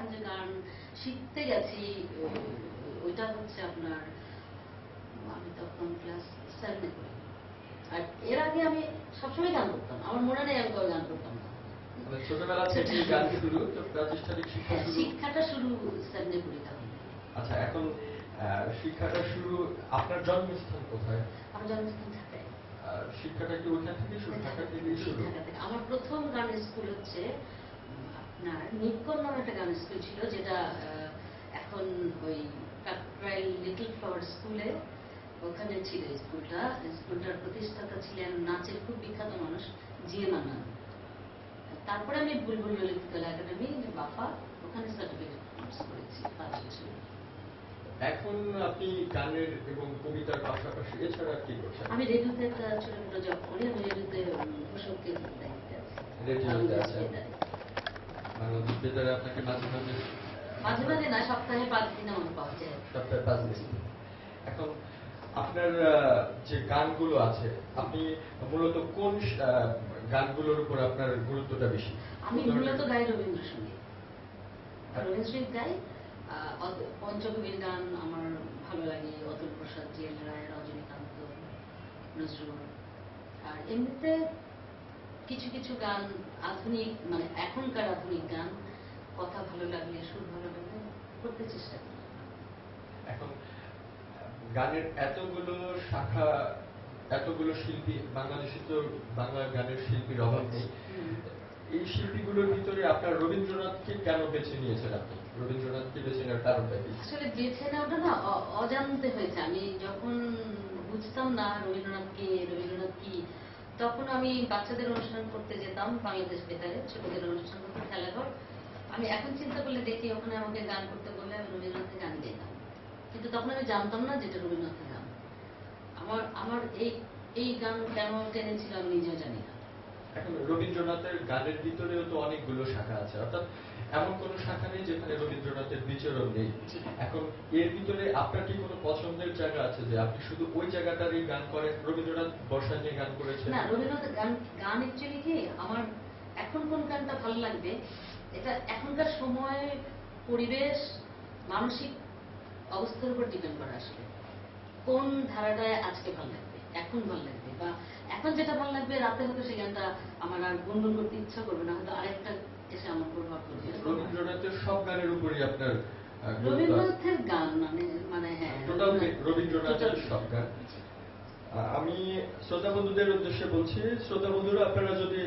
প্রথম যে গান শিখতে গেছি ওইটা হচ্ছে আপনার, আমি তখন ক্লাস 7-এ পড়ি। আর এর আগে আমি সবসময় গান করতাম, আমার মনে নেই আমি কবে গান করতাম না। ছোটবেলা থেকে গান শুরু, তো প্রাতিষ্ঠানিক শিক্ষাটা শুরু 7-এ পড়ি তখন। আচ্ছা, এখন শিক্ষাটা শুরু আপনার জন্মস্থান কোথায়? আমার জন্মস্থান ঢাকায়। শিক্ষাটা কি ওখান থেকে শুরু? ঢাকা থেকেই শুরু? আমার প্রথম গানের স্কুল হচ্ছে আপনার নিকন নামে একটা গানের স্কুল ছিল, যেটা এখন ওই কাকরাইল লিটল ফ্লাওয়ার স্কুলে ওখানে ছিল স্কুলটা। স্কুলটার প্রতিষ্ঠাতা ছিলেন নাচের খুব বিখ্যাত মানুষ জিএ মান্নান। তারপরে আমি বুলবুল ললিত কলা একাডেমি বাফা, ওখানে সার্টিফিকেট কোর্স করেছি 5 বছর। এখন আপনি গানের এবং কবিতার পাশাপাশি এছাড়া কি করছেন? আমি রেডিওতে একটা ছোট ছোট জব করি, আমি রেডিওতে ঘোষকের দায়িত্বে আছি। রেডিওতে আছেন? বাংলাদেশ বেতারে আপনাকে মাঝে মাঝে না, সপ্তাহে 5 দিন আমার পাওয়া যায়। সপ্তাহে 5 দিন। এখন আপনার যে গানগুলো আছে, আপনি মূলত কোন গানগুলোর উপর আপনার গুরুত্বটা বেশি? আমি মূলত গাই রবীন্দ্রসঙ্গীত। রবীন্দ্রসঙ্গীত গাই। পঞ্চকবির গান আমার ভালো লাগে, অতুল প্রসাদ, জিএল রায়, রজনীকান্ত, নজরুল। আর এমনিতে কিছু কিছু গান আধুনিক, মানে এখনকার আধুনিক গান, কথা ভালো লাগলে, সুর ভালো লাগলে করতে চেষ্টা করি। এখন গানের এতগুলো শাখা, এতগুলো শিল্পী, বাংলাদেশে তো বাংলা গানের শিল্পীর অভাব নেই। এই শিল্পীগুলোর ভিতরে আপনার রবীন্দ্রনাথকে কেন বেছে নিয়েছেন আপনি? রবীন্দ্রনাথকে বেছে নেওয়ার কারণটা কি? আসলে বেছে নেওয়াটা না অজান্তে হয়েছে। আমি যখন বুঝতাম না রবীন্দ্রনাথ কি, তখন আমি বাচ্চাদের অনুষ্ঠান করতে যেতাম বাংলাদেশ বেতারে, ছোটদের অনুষ্ঠান করতে, খেলাঘর। আমি এখন চিন্তা করলে দেখি ওখানে আমাকে গান করতে বললে আমি রবীন্দ্রনাথের গান গাইতাম, কিন্তু তখন আমি জানতাম না যেটা রবীন্দ্রনাথের গান। আমার এই গান কেন টেনেছিল আমি নিজেও জানি না। এখন রবীন্দ্রনাথের গানের ভিতরেও তো অনেকগুলো শাখা আছে, অর্থাৎ এমন কোন শাখা নেই যেখানে রবীন্দ্রনাথের বিচরণ নেই। এখন এর ভিতরে আপনার কি কোনো পছন্দের জায়গা আছে যে আপনি শুধু ওই জায়গাটারই গান করেন? রবীন্দ্রনাথ বর্ষা নিয়ে গান করেছেন? না, রবীন্দ্রনাথের গান অ্যাকচুয়ালি কি, আমার এখন কোন গানটা ভালো লাগবে এটা এখনকার সময়, পরিবেশ, মানসিক অবস্থার উপর ডিপেন্ড করে। আসলে কোন ধারাটায় আজকে ভালো লাগবে, এখন ভালো লাগবে, বা এখন যেটা ভালো লাগবে রাতে হয়তো সেই গানটা আমার আর গুনগুন করতে ইচ্ছা করবে না, হয়তো আরেকটা এসে আমার প্রভাব পড়বে। রবীন্দ্রনাথের সব গানের উপরই আপনার রবীন্দ্রনাথের গান মানে হ্যাঁ, টোটাল রবীন্দ্রনাথের সব গান। আমি শ্রোতা বন্ধুদের উদ্দেশ্যে বলছি, শ্রোতা বন্ধুরা আপনারা যদি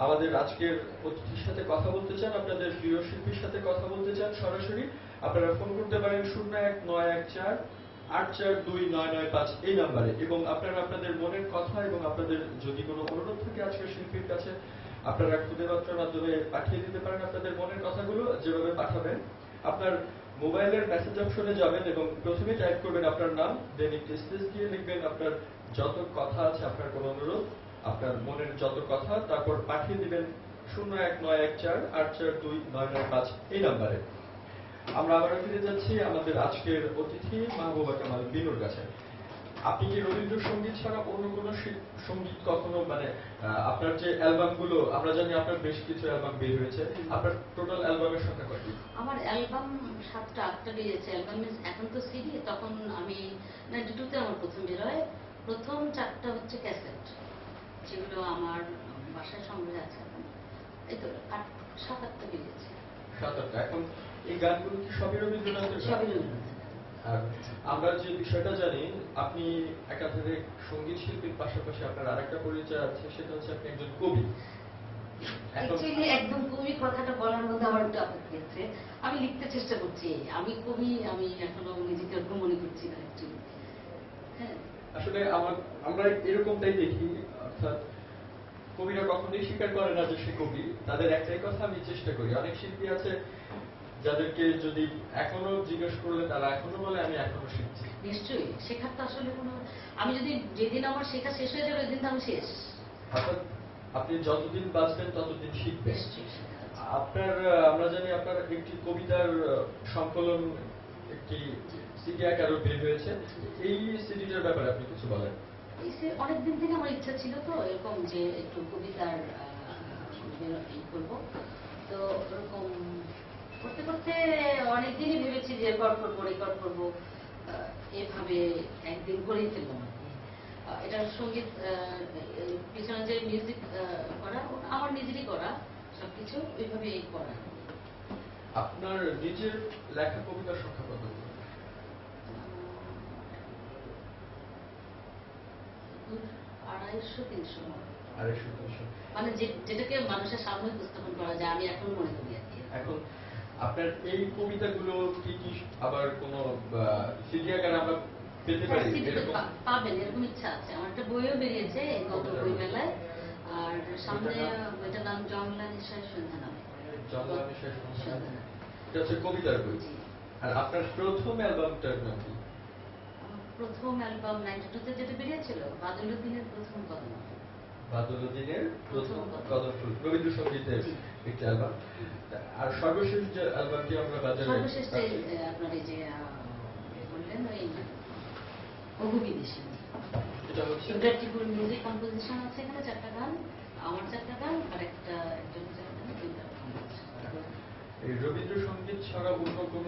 আমাদের আজকের অতিথির সাথে কথা বলতে চান, আপনাদের প্রিয় শিল্পীর সাথে কথা বলতে চান সরাসরি, আপনারা ফোন করতে পারেন 019148429995 এই নাম্বারে, এবং আপনারা আপনাদের মনের কথা এবং আপনাদের যদি কোনো অনুরোধ থাকে আজকের শিল্পীর কাছে, আপনারা খুদে বার্তার মাধ্যমে পাঠিয়ে দিতে পারেন আপনাদের মনের কথাগুলো। যেভাবে পাঠাবেন, আপনার মোবাইলের মেসেজ অপশনে যাবেন এবং প্রথমে টাইপ করবেন আপনার নাম, দেন একটি স্পেস দিয়ে লিখবেন আপনার যত কথা আছে, আপনার কোনো অনুরোধ, আপনার মনের যত কথা, তারপর পাঠিয়ে দিবেন 019148429995 এই নাম্বারে। আমরা আবারও ফিরে যাচ্ছি আমাদের আজকের অতিথি মাহবুবা কামাল বিনুর কাছে। আপনি কি রবীন্দ্রসঙ্গীত ছাড়া অন্য কোনো সঙ্গীত কখনো, মানে আপনার যে অ্যালবামগুলো, আমরা জানি আপনার বেশ কিছু অ্যালবাম বের হয়েছে, আপনার টোটাল অ্যালবামের সংখ্যা কয়টি? আমার অ্যালবাম 7টা-8টা বেরিয়েছে। অ্যালবাম এখন তো সিডি, তখন আমি 92-তে আমার প্রথম বের হয়। প্রথম 4টা হচ্ছে ক্যাসেট, যেগুলো আমার বাসায় সংগ্রহে আছে। এই তো 7-8টা বেরিয়েছে। 7-8টা। এখন এই গানগুলো কি সবই রবীন্দ্রনাথের? সবই রবীন্দ্রনাথের। আর আমরা যে বিষয়টা জানি, আপনি একাধারে সঙ্গীত শিল্পীর পাশাপাশি আপনার আরেকটা পরিচয় আছে, সেটা হচ্ছে আপনি একজন কবি। অ্যাকচুয়ালি একদম কবি কথাটা বলার মধ্যে আমার একটু আপত্তি আছে। আমি লিখতে চেষ্টা করছি, আমি কবি, আমি এখনো নিজেকে ওরকম মনে করছি না অ্যাকচুয়ালি। হ্যাঁ, আসলে আমরা এরকমটাই দেখি, অর্থাৎ কবিরা কখনোই স্বীকার করে না যে সে কবি। তাদের একটাই কথা, আমি চেষ্টা করি। অনেক শিল্পী আছে যাদেরকে যদি এখনো জিজ্ঞেস করলে তারা এখনো বলে আমি এখনো শিখছি। নিশ্চয়ই, শেখার তো আসলে কোনো, আমি যদি যেদিন আমার শেখা শেষ হয়ে যাবে ওই দিন তো আমি শেষ। অর্থাৎ আপনি যতদিন বাঁচবেন ততদিন শিখবেন। আপনার, আমরা জানি আপনার একটি কবিতার সংকলন, একটি সিডি আকারে বের হয়েছে। এই সিডিটার ব্যাপারে আপনি কিছু বলেন? অনেকদিন থেকে আমার ইচ্ছা ছিল তো এরকম যে একটু কবিতার করব, তো ওরকম করতে করতে অনেকদিনই ভেবেছি যে রেকর্ড করবো এভাবে একদিন করেই ফেললাম আর কি। এটার সঙ্গীত পিছনে যে মিউজিক করা আমার নিজেরই করা, সবকিছু ওইভাবে করা। আপনার নিজের লেখা কবিতার সংখ্যা কত? 250-300 250-300। মানে যেটাকে মানুষের সামনে উপস্থাপন করা যায়, আমি এখন মনে করি আর কি। এখন আপনার এই কবিতাগুলো কি আবার কোন সিডি আকারে আমরা পেতে পারি? এরকম পাবেন, এরকম ইচ্ছা আছে। আমার একটা বইও বেরিয়েছে গত বই মেলায়, আর সামনে বইটার নাম জংলা নিশার সন্ধ্যা নামে। জংলা নিশার সন্ধ্যা, এটা হচ্ছে কবিতার বই। আর আপনার প্রথম অ্যালবামটার নাম কি? আমার প্রথম অ্যালবাম 92-তে যেটা বেরিয়েছিল, বাদলুদ্দিনের প্রথম কদম। বাদলুদ্দিনের প্রথম কদম ফুল, রবীন্দ্রসঙ্গীতের একটি অ্যালবাম। আর সর্বশেষ যে অ্যালবামটি আমরা বাজারে সর্বশেষ আপনার এই যে বললেন ওই বহু বিদেশী, এটা হচ্ছে টিপুর মিউজিক কম্পোজিশন আছে এখানে 4টা গান, আমার 4টা গান আর একজনের 4টা গান, 3টা কম্পোজিশন। এই রবীন্দ্রসঙ্গীত ছাড়া অন্য কোন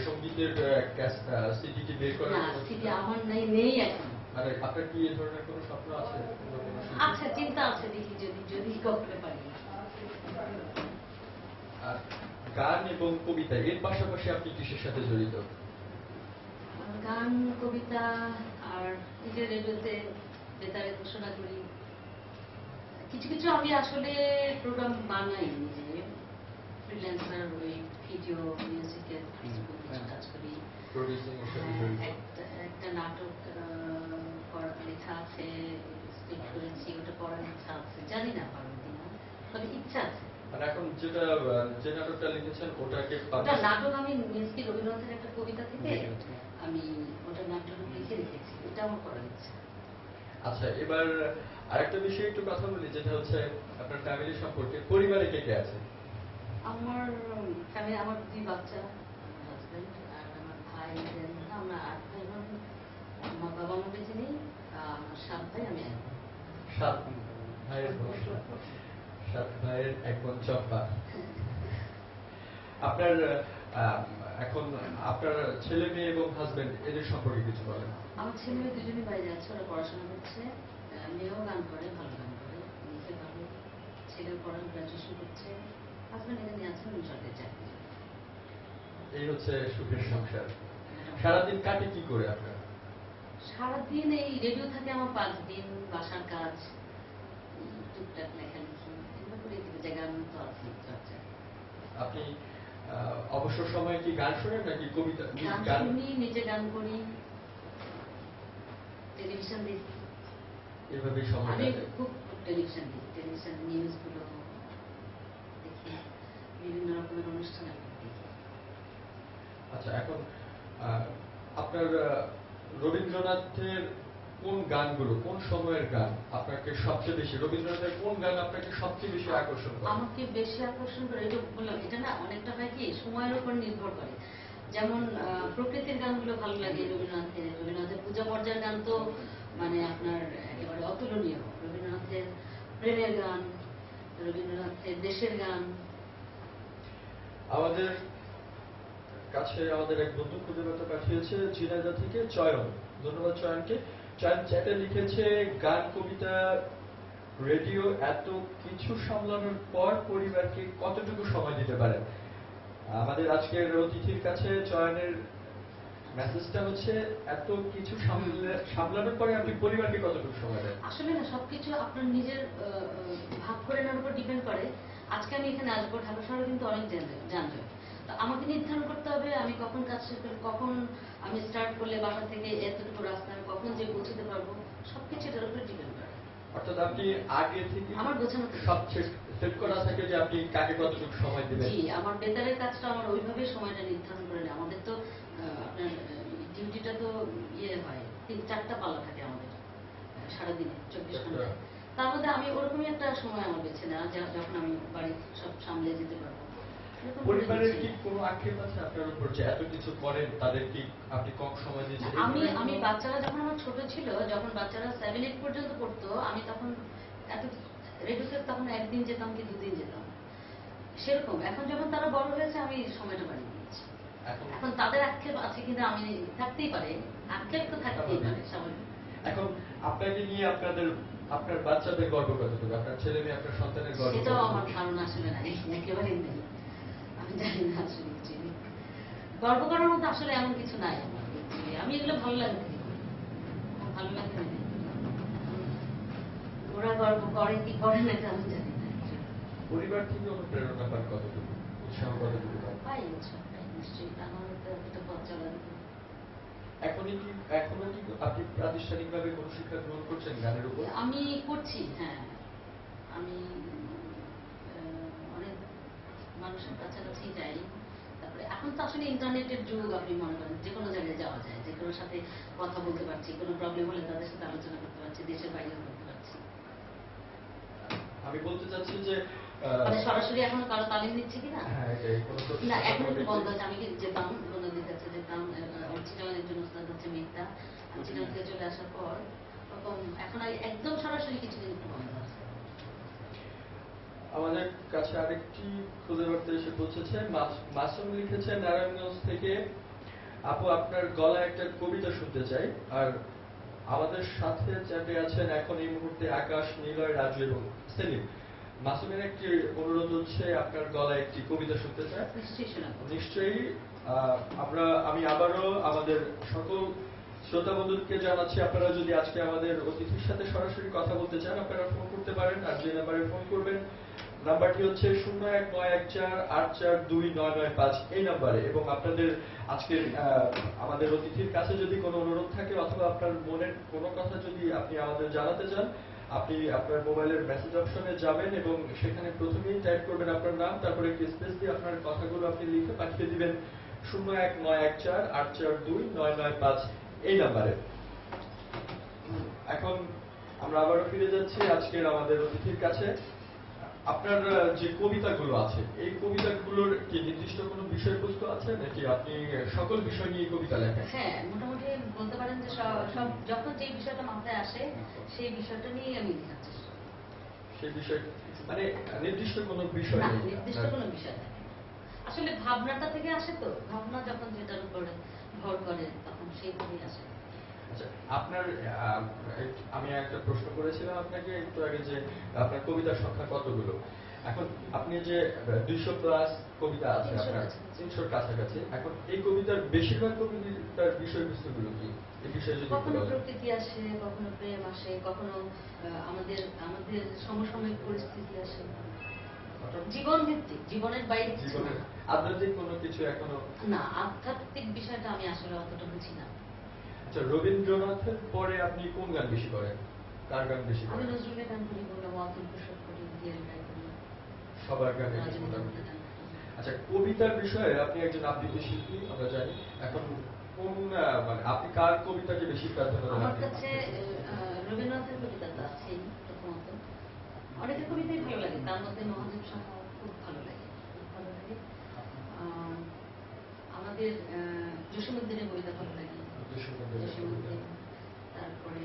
সঙ্গীতের সিডি কি বের করা? না, সিডি আমার নেই এখন। মানে আপনার কি এই ধরনের কোনো স্বপ্ন আছে? আচ্ছা, চিন্তা আছে, দেখি যদি করতে পারি। আর গান এবং কবিতা এর পাশাপাশি আপনি কিসের সাথে জড়িত? গান, কবিতা আর নিজের রেডিওতে বেতারে ঘোষণা করি। কিছু কিছু আমি আসলে প্রোগ্রাম বানাই নিজে, ফ্রিল্যান্সার, ওই ভিডিও মিউজিকের কিছু কাজ করি। একটা নাটক লেখা আছে, স্ক্রিপ্ট করেছি, ওটা পড়ার ইচ্ছা আছে, জানি না পারবো কিনা, তবে ইচ্ছা আছে। মানে এখন যে নাটকটা লিখেছেন ওটাকে ওটা নাটক আমি মিন্সকি রবীন্দ্রনাথের একটা কবিতা থেকে আমি ওটা নাটক লিখে রেখেছি, এটা আমার করার ইচ্ছা। আচ্ছা, এবার আরেকটা বিষয়ে একটু কথা বলি, যেটা হচ্ছে আপনার ফ্যামিলি সম্পর্কে। পরিবারে কে কে আছে? আমার ফ্যামিলি, আমার 2 বাচ্চা, আমার হাজবেন্ড আর আমার ভাই, আমরা 8 ভাই বোন। আমার বাবা মা বেঁচে নেই, আমার 7 ভাই, আমি 1 বোন। 7 ভাইয়ের বোন, 7 ভাইয়ের 1 বোন চম্পা। আপনার এখন আপনার ছেলে মেয়ে এবং হাজবেন্ড এদের সম্পর্কে কিছু বলেন। আমার ছেলে মেয়ে দুজনই বাইরে আছে, ওরা পড়াশোনা করছে। মেয়েও গান করে, ভালো গান করে, নিজে ভালো। ছেলেও পড়ান, গ্রাজুয়েশন করছে। হাজবেন্ড এখানে আছেন, উনি সরকারি চাকরি। এই হচ্ছে সুখের সংসার। সারাদিন কাটে কি করে আপনার? সারাদিন এই রেডিও থাকে আমার 5 দিন, বাসার কাজ, টুকটাক লেখালেখি, এগুলো করে যে গান তো আছে চর্চা। আপনি অবসর সময়ে কি গান শোনেন নাকি কবিতা? গান শুনি, নিজে গান করি, টেলিভিশন দেখি। এভাবেই সময় আমি কাটে। খুব টেলিভিশন দেখি, টেলিভিশন নিউজগুলো দেখি, বিভিন্ন রকমের অনুষ্ঠান আমি দেখি। আচ্ছা, এখন আপনার রবীন্দ্রনাথের কোন গানগুলো, কোন সময়ের গান আপনাকে সবচেয়ে বেশি, রবীন্দ্রনাথের কোন গান আপনাকে সবচেয়ে বেশি আকর্ষণ করে? আমাকে বেশি আকর্ষণ করে, এটা বললাম, এটা না অনেকটা হয় কি সময়ের উপর নির্ভর করে। যেমন প্রকৃতির গানগুলো ভালো লাগে রবীন্দ্রনাথের পূজা পর্যায়ের গান তো মানে আপনার একেবারে অতুলনীয়। রবীন্দ্রনাথের প্রেমের গান, রবীন্দ্রনাথের দেশের গান। আমাদের কাছে আমাদের এক বন্ধু খুদে বার্তা পাঠিয়েছে ঝিনাইদহ থেকে, চয়ন। ধন্যবাদ চয়নকে। চয়ন চ্যাটে লিখেছে, গান, কবিতা, রেডিও এত কিছু সামলানোর পর পরিবারকে কতটুকু সময় দিতে পারেন? আমাদের আজকের অতিথির কাছে চয়নের মেসেজটা হচ্ছে, এত কিছু সামলানোর পরে আপনি পরিবারকে কতটুকু সময় দেন? আসলে না, সবকিছু আপনার নিজের ভাগ করে নেওয়ার উপর ডিপেন্ড করে। আজকে আমি এখানে আসবো, ঢাকা শহরে কিন্তু অনেক যানজট। তো আমাকে নির্ধারণ করতে হবে আমি কখন কাজ শেষ করি, কখন আমি স্টার্ট করলে বাসা থেকে এতটুকু রাস্তা আমি কখন যে পৌঁছতে পারবো, সবকিছু এটার উপরে ডিপেন্ড করে। অর্থাৎ আপনি আগে থেকে আমার গোছানো সব সেট করা থাকে যে আপনি কাকে কতটুকু সময় দিবেন? জি, আমার বেতারের কাজটা আমার ওইভাবে সময়টা নির্ধারণ করে নেয়। আমাদের তো আপনার ডিউটিটা তো ইয়ে হয়, 3-4টা পাল্লা থাকে আমাদের সারাদিনে 24 ঘন্টা। তার মধ্যে আমি ওরকমই একটা সময় আমার বেছে নেওয়া, যখন আমি বাড়ি সব সামলে যেতে পারবো। পরিবারের কি কোনো আক্ষেপ আছে আপনার উপর যে এত কিছু করেন, তাদের কি আপনি কম সময় দিচ্ছেন? আমি বাচ্চারা যখন আমার ছোট ছিল, যখন বাচ্চারা 7-8 পর্যন্ত পড়তো, আমি তখন এত রেডিওতে তখন 1 দিন যেতাম কি 2 দিন যেতাম, সেরকম। এখন যখন তারা বড় হয়েছে আমি সময়টা বাড়িয়ে দিয়েছি। এখন তাদের আক্ষেপ আছে কিনা আমি থাকতেই পারে, আক্ষেপ তো থাকতেই পারে স্বাভাবিক। এখন আপনাকে নিয়ে আপনার বাচ্চাদের গর্ব কতটুকু, আপনার ছেলে মেয়ে, আপনার সন্তানের গর্ব সেটাও কতটুকু? আমার ধারণা আসলে নাই, একেবারেই নেই। আমি জানি না আসলে actually। গর্ব করার মতো আসলে এমন কিছু নাই আমার actually। আমি এগুলো ভালো লাগে দেখি, আমার ভালো লাগে দেখি। ওরা গর্ব করে কি করে না এটা আমি জানি না actually। পরিবার থেকে অনুপ্রেরণা পান কতটুকু, উৎসাহ কতটুকু পান? পাই উৎসাহ পাই নিশ্চয়ই, আমার তো একটা পথ চলার। এখনো কি আপনি প্রাতিষ্ঠানিকভাবে কোনো শিক্ষা গ্রহণ করছেন গানের উপর? আমি করছি, হ্যাঁ। আমি অনেক মানুষের কাছাকাছি যাই। তারপরে এখন তো আসলে ইন্টারনেটের যুগ, আপনি মনে করেন যে কোনো জায়গায় যাওয়া যায়, যে কোনো সাথে কথা বলতে পারছি, কোনো প্রবলেম হলে তাদের সাথে আলোচনা করতে পারছি, দেশের বাইরেও করতে পারছি। আমি বলতে চাচ্ছি যে মানে সরাসরি এখনো কারো তালিম নিচ্ছে কিনা হ্যাঁ, এটাই কোনো না, প্রতিষ্ঠান এখন একটু কোনো বন্ধ ব্যক্তি- আছে। আমি যেতাম নদীর কাছে যেতাম, চিটাগাং একজন ওস্তাদ হচ্ছে মেঘটা, আমি চিটাগাং থেকে চলে আসার পর ওরকম এখন একদম সরাসরি কিছুদিন একটু বন্ধ আছে। আমাদের কাছে আরেকটি খুদে বার্তা এসে পৌঁছেছে। মাসুম লিখেছেন নারায়ণগঞ্জ থেকে, আপু আপনার গলায় একটা কবিতা শুনতে চাই। আর আমাদের সাথে চ্যাটে আছেন এখন এই মুহূর্তে আকাশ, নিলয়, রাজু এবং সেলিম। মাসুমের একটি অনুরোধ হচ্ছে আপনার গলায় একটি কবিতা শুনতে চাই। নিশ্চয়ই শোনাবো। নিশ্চয়ই। আমি আবারও আমাদের সকল শ্রোতা বন্ধুকে জানাচ্ছি, আপনারা যদি আজকে আমাদের অতিথির সাথে সরাসরি কথা বলতে চান আপনারা ফোন করতে পারেন। আর যে নাম্বারে ফোন করবেন নাম্বারটি হচ্ছে 019148429995 এই নাম্বারে। এবং আপনাদের আজকের আমাদের অতিথির কাছে যদি কোনো অনুরোধ থাকে অথবা আপনার মনের কোনো কথা যদি আপনি আমাদের জানাতে চান, আপনি আপনার মোবাইলের মেসেজ অপশনে যাবেন এবং সেখানে প্রথমেই টাইপ করবেন আপনার নাম, তারপরে একটি স্পেস দিয়ে আপনার কথাগুলো আপনি লিখে পাঠিয়ে দিবেন 019148429995 এই নাম্বারে। এখন আমরা আবারও ফিরে যাচ্ছি আজকের আমাদের অতিথির কাছে। আপনার যে কবিতাগুলো আছে এই কবিতাগুলোর কি নির্দিষ্ট কোনো বিষয়বস্তু আছে নাকি আপনি সকল বিষয় নিয়ে কবিতা লেখেন? হ্যাঁ, মোটামুটি বলতে পারেন যে সব যখন যে বিষয়টা মাথায় আসে সেই বিষয়টা নিয়েই আমি লেখার চেষ্টা করি। সেই বিষয় মানে নির্দিষ্ট কোনো বিষয় না, নেই নির্দিষ্ট কোনো বিষয় থাকে না। আসলে ভাবনাটা থেকে আসে, তো ভাবনা যখন যেটার উপরে ভর করে তখন সেইভাবেই আসে। আচ্ছা, আপনার আমি একটা প্রশ্ন করেছিলাম আপনাকে একটু আগে যে আপনার কবিতার সংখ্যা কতগুলো। এখন আপনি যে 200 প্লাস কবিতা আছে 300 আপনার, কাছাকাছি। 300 কাছাকাছি। এখন এই কবিতার বেশিরভাগ কবিতার বিষয়বস্তুগুলো কি, এই বিষয়ে যদি একটু কখনো বলেন। প্রকৃতি আসে, কখনো প্রেম আসে, কখনো আমাদের আমাদের সমসাময়িক পরিস্থিতি আসে, অর্থাৎ জীবন ভিত্তিক, জীবনের বাইরে কিছু জীবনের না। আধ্যাত্মিক কোনো কিছু এখনো। না, আধ্যাত্মিক বিষয়টা আমি আসলে অতটা বুঝি না। আচ্ছা, রবীন্দ্রনাথের পরে আপনি কোন গান বেশি করেন, কার গান বেশি আমি করেন? নজরুলের গান করি, বললাম অতুল প্রসাদ করি, দিয়ার গান করি, সবার গানে রাজনীতির গান করি। আচ্ছা, কবিতার বিষয়ে আপনি একজন আবৃত্তি শিল্পী আমরা জানি। এখন কোন মানে আপনি কার কবিতাকে বেশি প্রাধান্য দেন? আমার কাছে রবীন্দ্রনাথের কবিতা তো আছেই প্রথমত। অনেকের কবিতাই ভালো লাগে, তার মধ্যে মহাদেব সাহা খুব ভালো লাগে, খুব ভালো লাগে। আমাদের জসীমউদ্দিনের কবিতা ভালো লাগে, জসীমউদ্দিন। তারপরে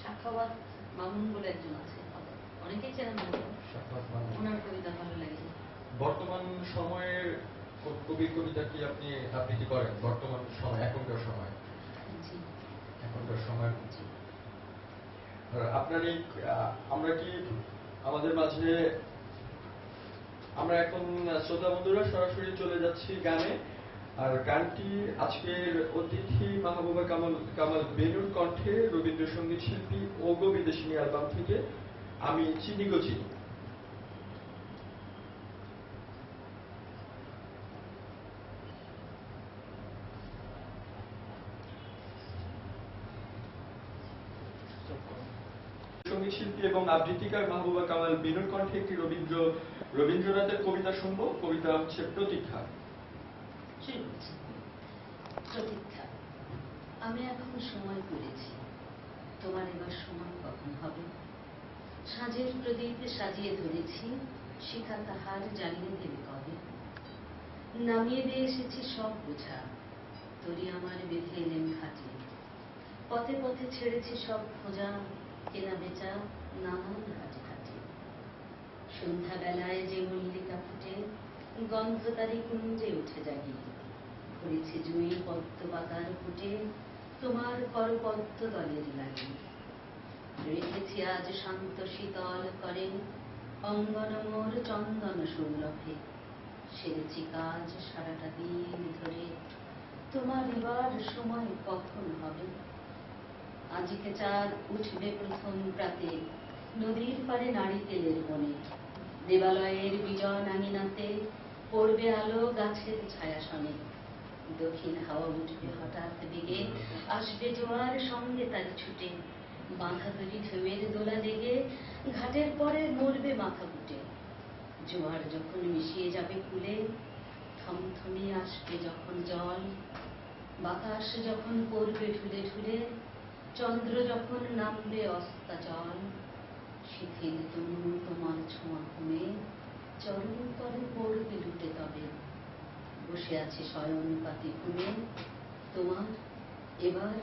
সাখাওয়াত মামুন বলে একজন আছে, অনেকেই চেনেন হয়তো, ওনার কবিতা ভালো লাগে। বর্তমান সময়ের কবির কবিতা কি আপনি আবৃত্তি করেন? বর্তমান সময়, এখনকার সময়, জি এখনকার সময় জি। আর আপনার এই আমরা কি আমাদের মাঝে আমরা এখন শ্রোতা বন্ধুরা সরাসরি চলে যাচ্ছি গানে। আর গানটি আজকের অতিথি মাহবুবা কামাল বেনুর কণ্ঠে রবীন্দ্রসঙ্গীত শিল্পী ওগো বিদেশিনী অ্যালবাম থেকে আমি চিনি গো চিনি। সঙ্গীত শিল্পী এবং আবৃত্তিকার মাহবুবা কামাল বেনুর কণ্ঠে একটি রবীন্দ্রনাথের কবিতা শুনবো। কবিতা হচ্ছে প্রতীক্ষা। শুরু করছি। প্রতীক্ষা। আমি এখন সময় করেছি, তোমার এবার সময় কখন হবে? সাঁঝের প্রদীপ সাজিয়ে ধরেছি, শিখা তাহার জ্বালিয়ে দেবে কবে? নামিয়ে দিয়ে এসেছি সব বোঝা, তরি আমার বেঁধে এলেন ঘাটে। পথে পথে ছেড়েছি সব খোঁজা, কেনা বেচা নানান ঘাটে ঘাটে। সন্ধ্যাবেলায় যে মল্লিকা ফুটে, গন্ধতারি কুঞ্জে উঠে জাগি, ঘুরেছে জুঁই পদ্ম পাতার ফুটে তোমার করপদ্ম দলের লাগি। রেখেছি আজ শান্ত শীতল করে অঙ্গন মোর চন্দন সৌরভে, সেরেছি কাজ সারাটা দিন ধরে, তোমার এবার সময় কখন হবে? আজকে চাঁদ উঠবে প্রথম প্রাতে নদীর পারে নারিকেলের বনে, দেবালয়ের বিজন আঙিনাতে পড়বে আলো গাছের ছায়াসনে, দক্ষিণ হাওয়া উঠবে হঠাৎ বেগে, আসবে জোয়ার সঙ্গে তার ছুটে, বাঁধা তরি ঢেউয়ের দোলা জেগে ঘাটের পরে মরবে মাথা ফুটে। জোয়ার যখন মিশিয়ে যাবে কুলে, থমথমিয়ে আসবে যখন জল, বাতাস যখন পড়বে ঢুলে ঢুলে, চন্দ্র যখন নামবে অস্তাচল, শিথিল তনু তোমার ছোঁয়া কমে চরণ তলে পড়বে লুটে তবে, বসে আছে শয়ন পাতি ঘুমে, তোমার এবার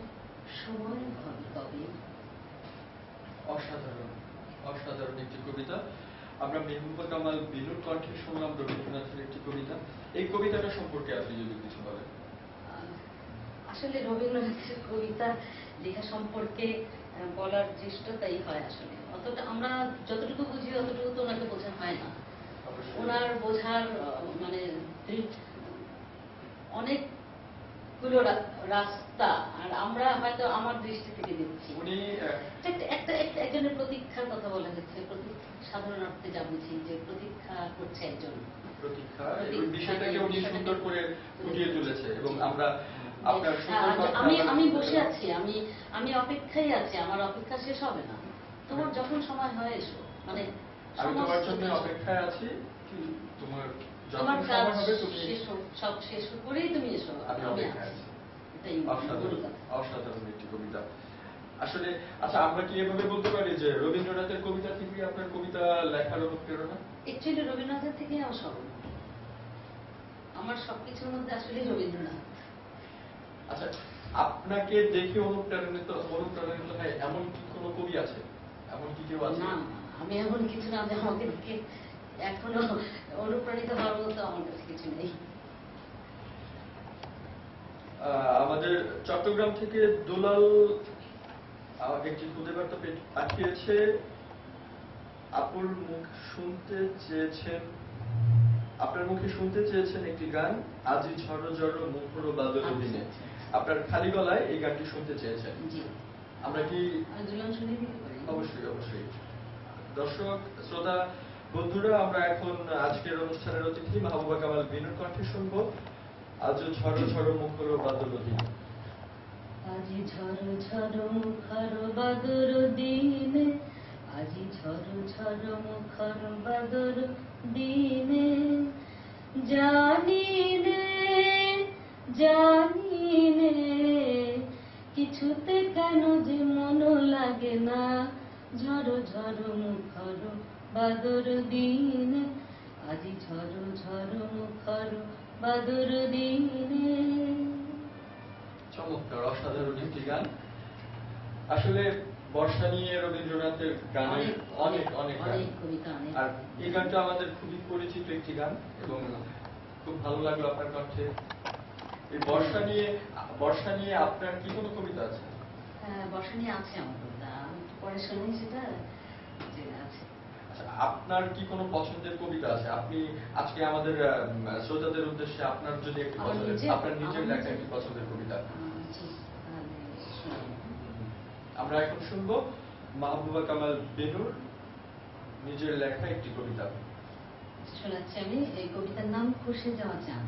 সময় হবে কবে? অসাধারণ, অসাধারণ একটি কবিতা। আমরা মেহবুবা কামাল বিনুর কণ্ঠে শুনলাম রবীন্দ্রনাথের একটি কবিতা। এই কবিতাটা সম্পর্কে আপনি যদি কিছু বলেন। আসলে রবীন্দ্রনাথের কবিতা লেখা সম্পর্কে বলার চেষ্টাটাই হয়, আসলে অতটা আমরা যতটুকু বুঝি অতটুকু তো ওনাকে বোঝা হয় না। অবশ্যই। ওনার বোঝার মানে অনেকগুলো রাস্তা, আর আমরা হয়তো আমার দৃষ্টি থেকে দেখছি। উনি একজনের প্রতীক্ষার কথা বলা হচ্ছে, সাধারণ অর্থে যা বুঝি যে প্রতীক্ষা করছে একজন, প্রতীক্ষা এবং বিষয়টাকে উনি সুন্দর করে ফুটিয়ে তুলেছে এবং আমরা আপনার আমি বসে আছি, আমি অপেক্ষায় আছি, আমার অপেক্ষা শেষ হবে না, তোমার যখন সময় হয় এসো, মানে আমি তোমার জন্য অপেক্ষায় আছি, তোমার তোমার কাজ সব শেষ করেই তুমি এসো, আমি অপেক্ষায় আছি। অসাধারণ একটি কবিতা আসলে। আচ্ছা, আমরা কি এভাবে বলতে পারি যে রবীন্দ্রনাথের কবিতা থেকে আপনার কবিতা লেখার অনুপ্রেরণা? অ্যাকচুয়ালি রবীন্দ্রনাথের থেকে আমার সব, আমার সবকিছুর মধ্যে আসলে রবীন্দ্রনাথ। আচ্ছা, আপনাকে দেখে অনুপ্রাণিত হয় এমন কি কোনো কবি আছে, এমন কি কেউ আছে? না, আমি এমন কিছু না যে আমাকে দেখে এখনো অনুপ্রাণিত হওয়ার মতো আমার কাছে কিছু নেই। আমাদের চট্টগ্রাম থেকে দুলাল একটি খুদে বার্তা পাঠিয়েছে। আপুর মুখ শুনতে চেয়েছেন, আপনার মুখে শুনতে চেয়েছেন একটি গান, আজি ঝড়ো ঝড়ো মুখর বাদল দিনে। আপনার খালি গলায় এই গানটি শুনতে চেয়েছেন। জি, আমরা কি শুনিয়ে দিতে পারি? অবশ্যই অবশ্যই। দর্শক শ্রোতা বন্ধুরা, আমরা এখন আজকের অনুষ্ঠানের অতিথি মাহবুবা কামাল বিনুর কণ্ঠে শুনবো আজ ঝড়ো ঝড়ো মুখর বাদল দিনে। আজি ঝড়ো ঝড়ো মুখর বাদর দিনে, আজি ঝড়ো ঝড়ো মুখর বাদর দিনে, জানি নে কিছুতে কেন যে মন লাগে না, ঝড়ো ঝড়ো মুখর বাদর দিনে, আজি ঝড়ো ঝড়ো মুখর বাদর দিনে। চমৎকার, অসাধারণ একটি গান। আসলে বর্ষা নিয়ে রবীন্দ্রনাথের গানের অনেক অনেক গান, আর এই গানটা আমাদের খুবই পরিচিত একটি গান এবং খুব ভালো লাগলো আপনার কণ্ঠে। এই বর্ষা নিয়ে আপনার কি কোনো কবিতা আছে? হ্যাঁ, বর্ষা নিয়ে আছে আমার কবিতা, আমি পরে শুনি সেটা যে আছে। আচ্ছা, আপনার কি কোনো পছন্দের কবিতা আছে? আপনি আজকে আমাদের শ্রোতাদের উদ্দেশ্যে আপনার যদি একটি আপনার নিজের লেখা একটি পছন্দের কবিতা। আমরা এখন শুনবো মাহবুবা কামাল বেনুর নিজের লেখা একটি কবিতা। শোনাচ্ছি আমি। এই কবিতার নাম খসে যাওয়া চাঁদ।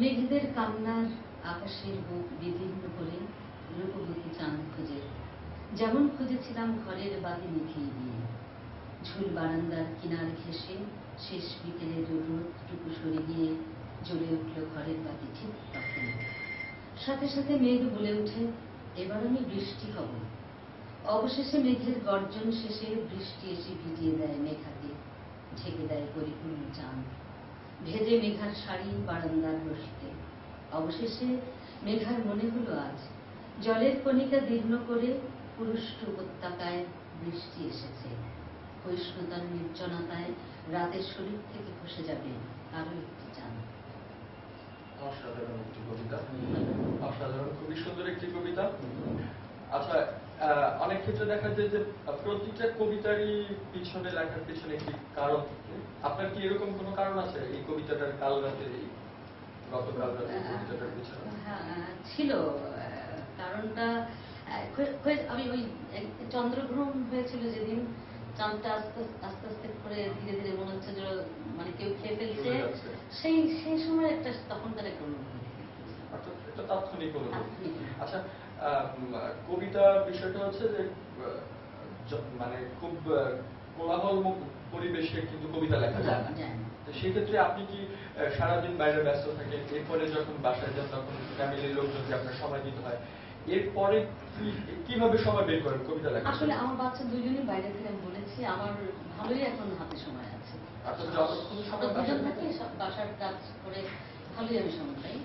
মেঘদের কান্নার আকাশের বুক বিদীর্ণ করে রূপবতী চাঁদ খুঁজে, যেমন খুঁজেছিলাম ঘরের বাতি নিভিয়ে দিয়ে, ঝুল বারান্দার কিনার ঘেঁষে শেষ বিকেলের রোদটুকু সরে গিয়ে জ্বলে উঠল ঘরের বাতি ঠিক তখন। সাথে সাথে মেঘ বলে উঠে, এবার আমি বৃষ্টি হব। অবশেষে মেঘের গর্জন শেষে বৃষ্টি এসে ভিজিয়ে দেয় মেঘাকে, ঢেকে দেয় পরিপূর্ণ চাঁদ। ভেজে মেঘার শাড়ি বারান্দার রশিতে। অবশেষে মেঘার মনে হলো আজ জলের কণিকা দীর্ণ করে পুরুষ্ট উপত্যকায় বৃষ্টি এসেছে। ক্ষয়িষ্ণুতার নির্জনতায় রাতের শরীর থেকে খসে যাবে আরো একটি চান। অসাধারণ একটি কবিতা, অসাধারণ, খুবই সুন্দর একটি কবিতা। আচ্ছা, অনেক ক্ষেত্রে দেখা যায় যে প্রতিটা কবিতারই পিছনে, লেখার পিছনে একটি কারণ থাকে। আপনার কি এরকম কোনো কারণ আছে এই কবিতাটার কাল রাতে, এই গতকাল রাতে কবিতাটার পিছনে? হ্যাঁ, ছিল। কারণটা আমি ওই চন্দ্রগ্রহণ হয়েছিল যেদিন, চাঁদটা আস্তে আস্তে আস্তে করে ধীরে ধীরে মনে হচ্ছে যে মানে কেউ খেয়ে ফেলছে, সেই সেই সময় একটা তখনকার একটা অনুভূতি। অর্থাৎ এটা তাৎক্ষণিক অনুভূতি। তাৎক্ষণিক। আচ্ছা, কবিতার বিষয়টা হচ্ছে যে মানে খুব কোলাহল পরিবেশে কিন্তু কবিতা লেখা যায় না। তো সেই ক্ষেত্রে আপনি কি সারাদিন বাইরে ব্যস্ত থাকেন, এরপরে যখন বাসায় যান তখন ফ্যামিলির লোকজনকে আপনার সময় দিতে হয়, এরপরে কিভাবে সময় বের করেন কবিতা লেখা? আসলে আমার বাচ্চা দুজনই বাইরে থেকে, আমি বলেছি আমার ভালোই এখন হাতে সময় আছে। অর্থাৎ যতক্ষণ সময় দুজন থাকে বাসার কাজ করে ভালোই আমি সময় পাই।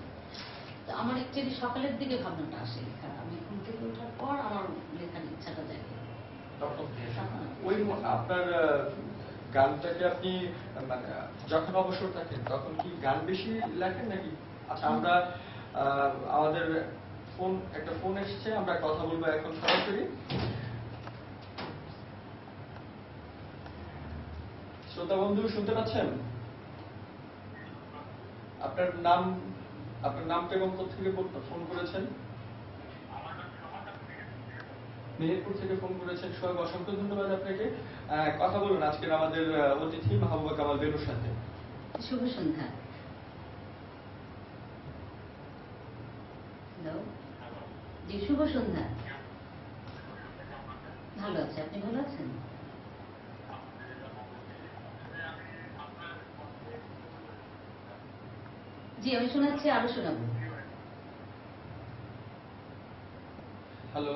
তো আমার একচুয়ালি সকালের দিকে ভাবনাটা আসে লেখা, আমি ঘুম থেকে ওঠার পর আমার লেখার ইচ্ছাটা জাগে। তখন ওই আপনার গানটাকে আপনি মানে যখন অবসর থাকেন তখন কি গান বেশি লেখেন নাকি? আচ্ছা, আমরা আমাদের একটা ফোন এসেছে, আমরা কথা বলবো এখন সরাসরি। শ্রোতা বন্ধু শুনতে পাচ্ছেন? আপনার নামটা এবং কোথেকে ফোন করেছেন? মেহেরপুর থেকে ফোন করেছেন। সোহাগ, অসংখ্য ধন্যবাদ আপনাকে। কথা বলুন আজকের আমাদের অতিথি মাহবুবা কামাল বেনুর সাথে। শুভ সন্ধ্যা। হ্যালো, জি শুভ সন্ধ্যা। ভালো আছে, আপনি ভালো আছেন? জি আমি শোনাচ্ছি, আরো শোনাবো। হ্যালো,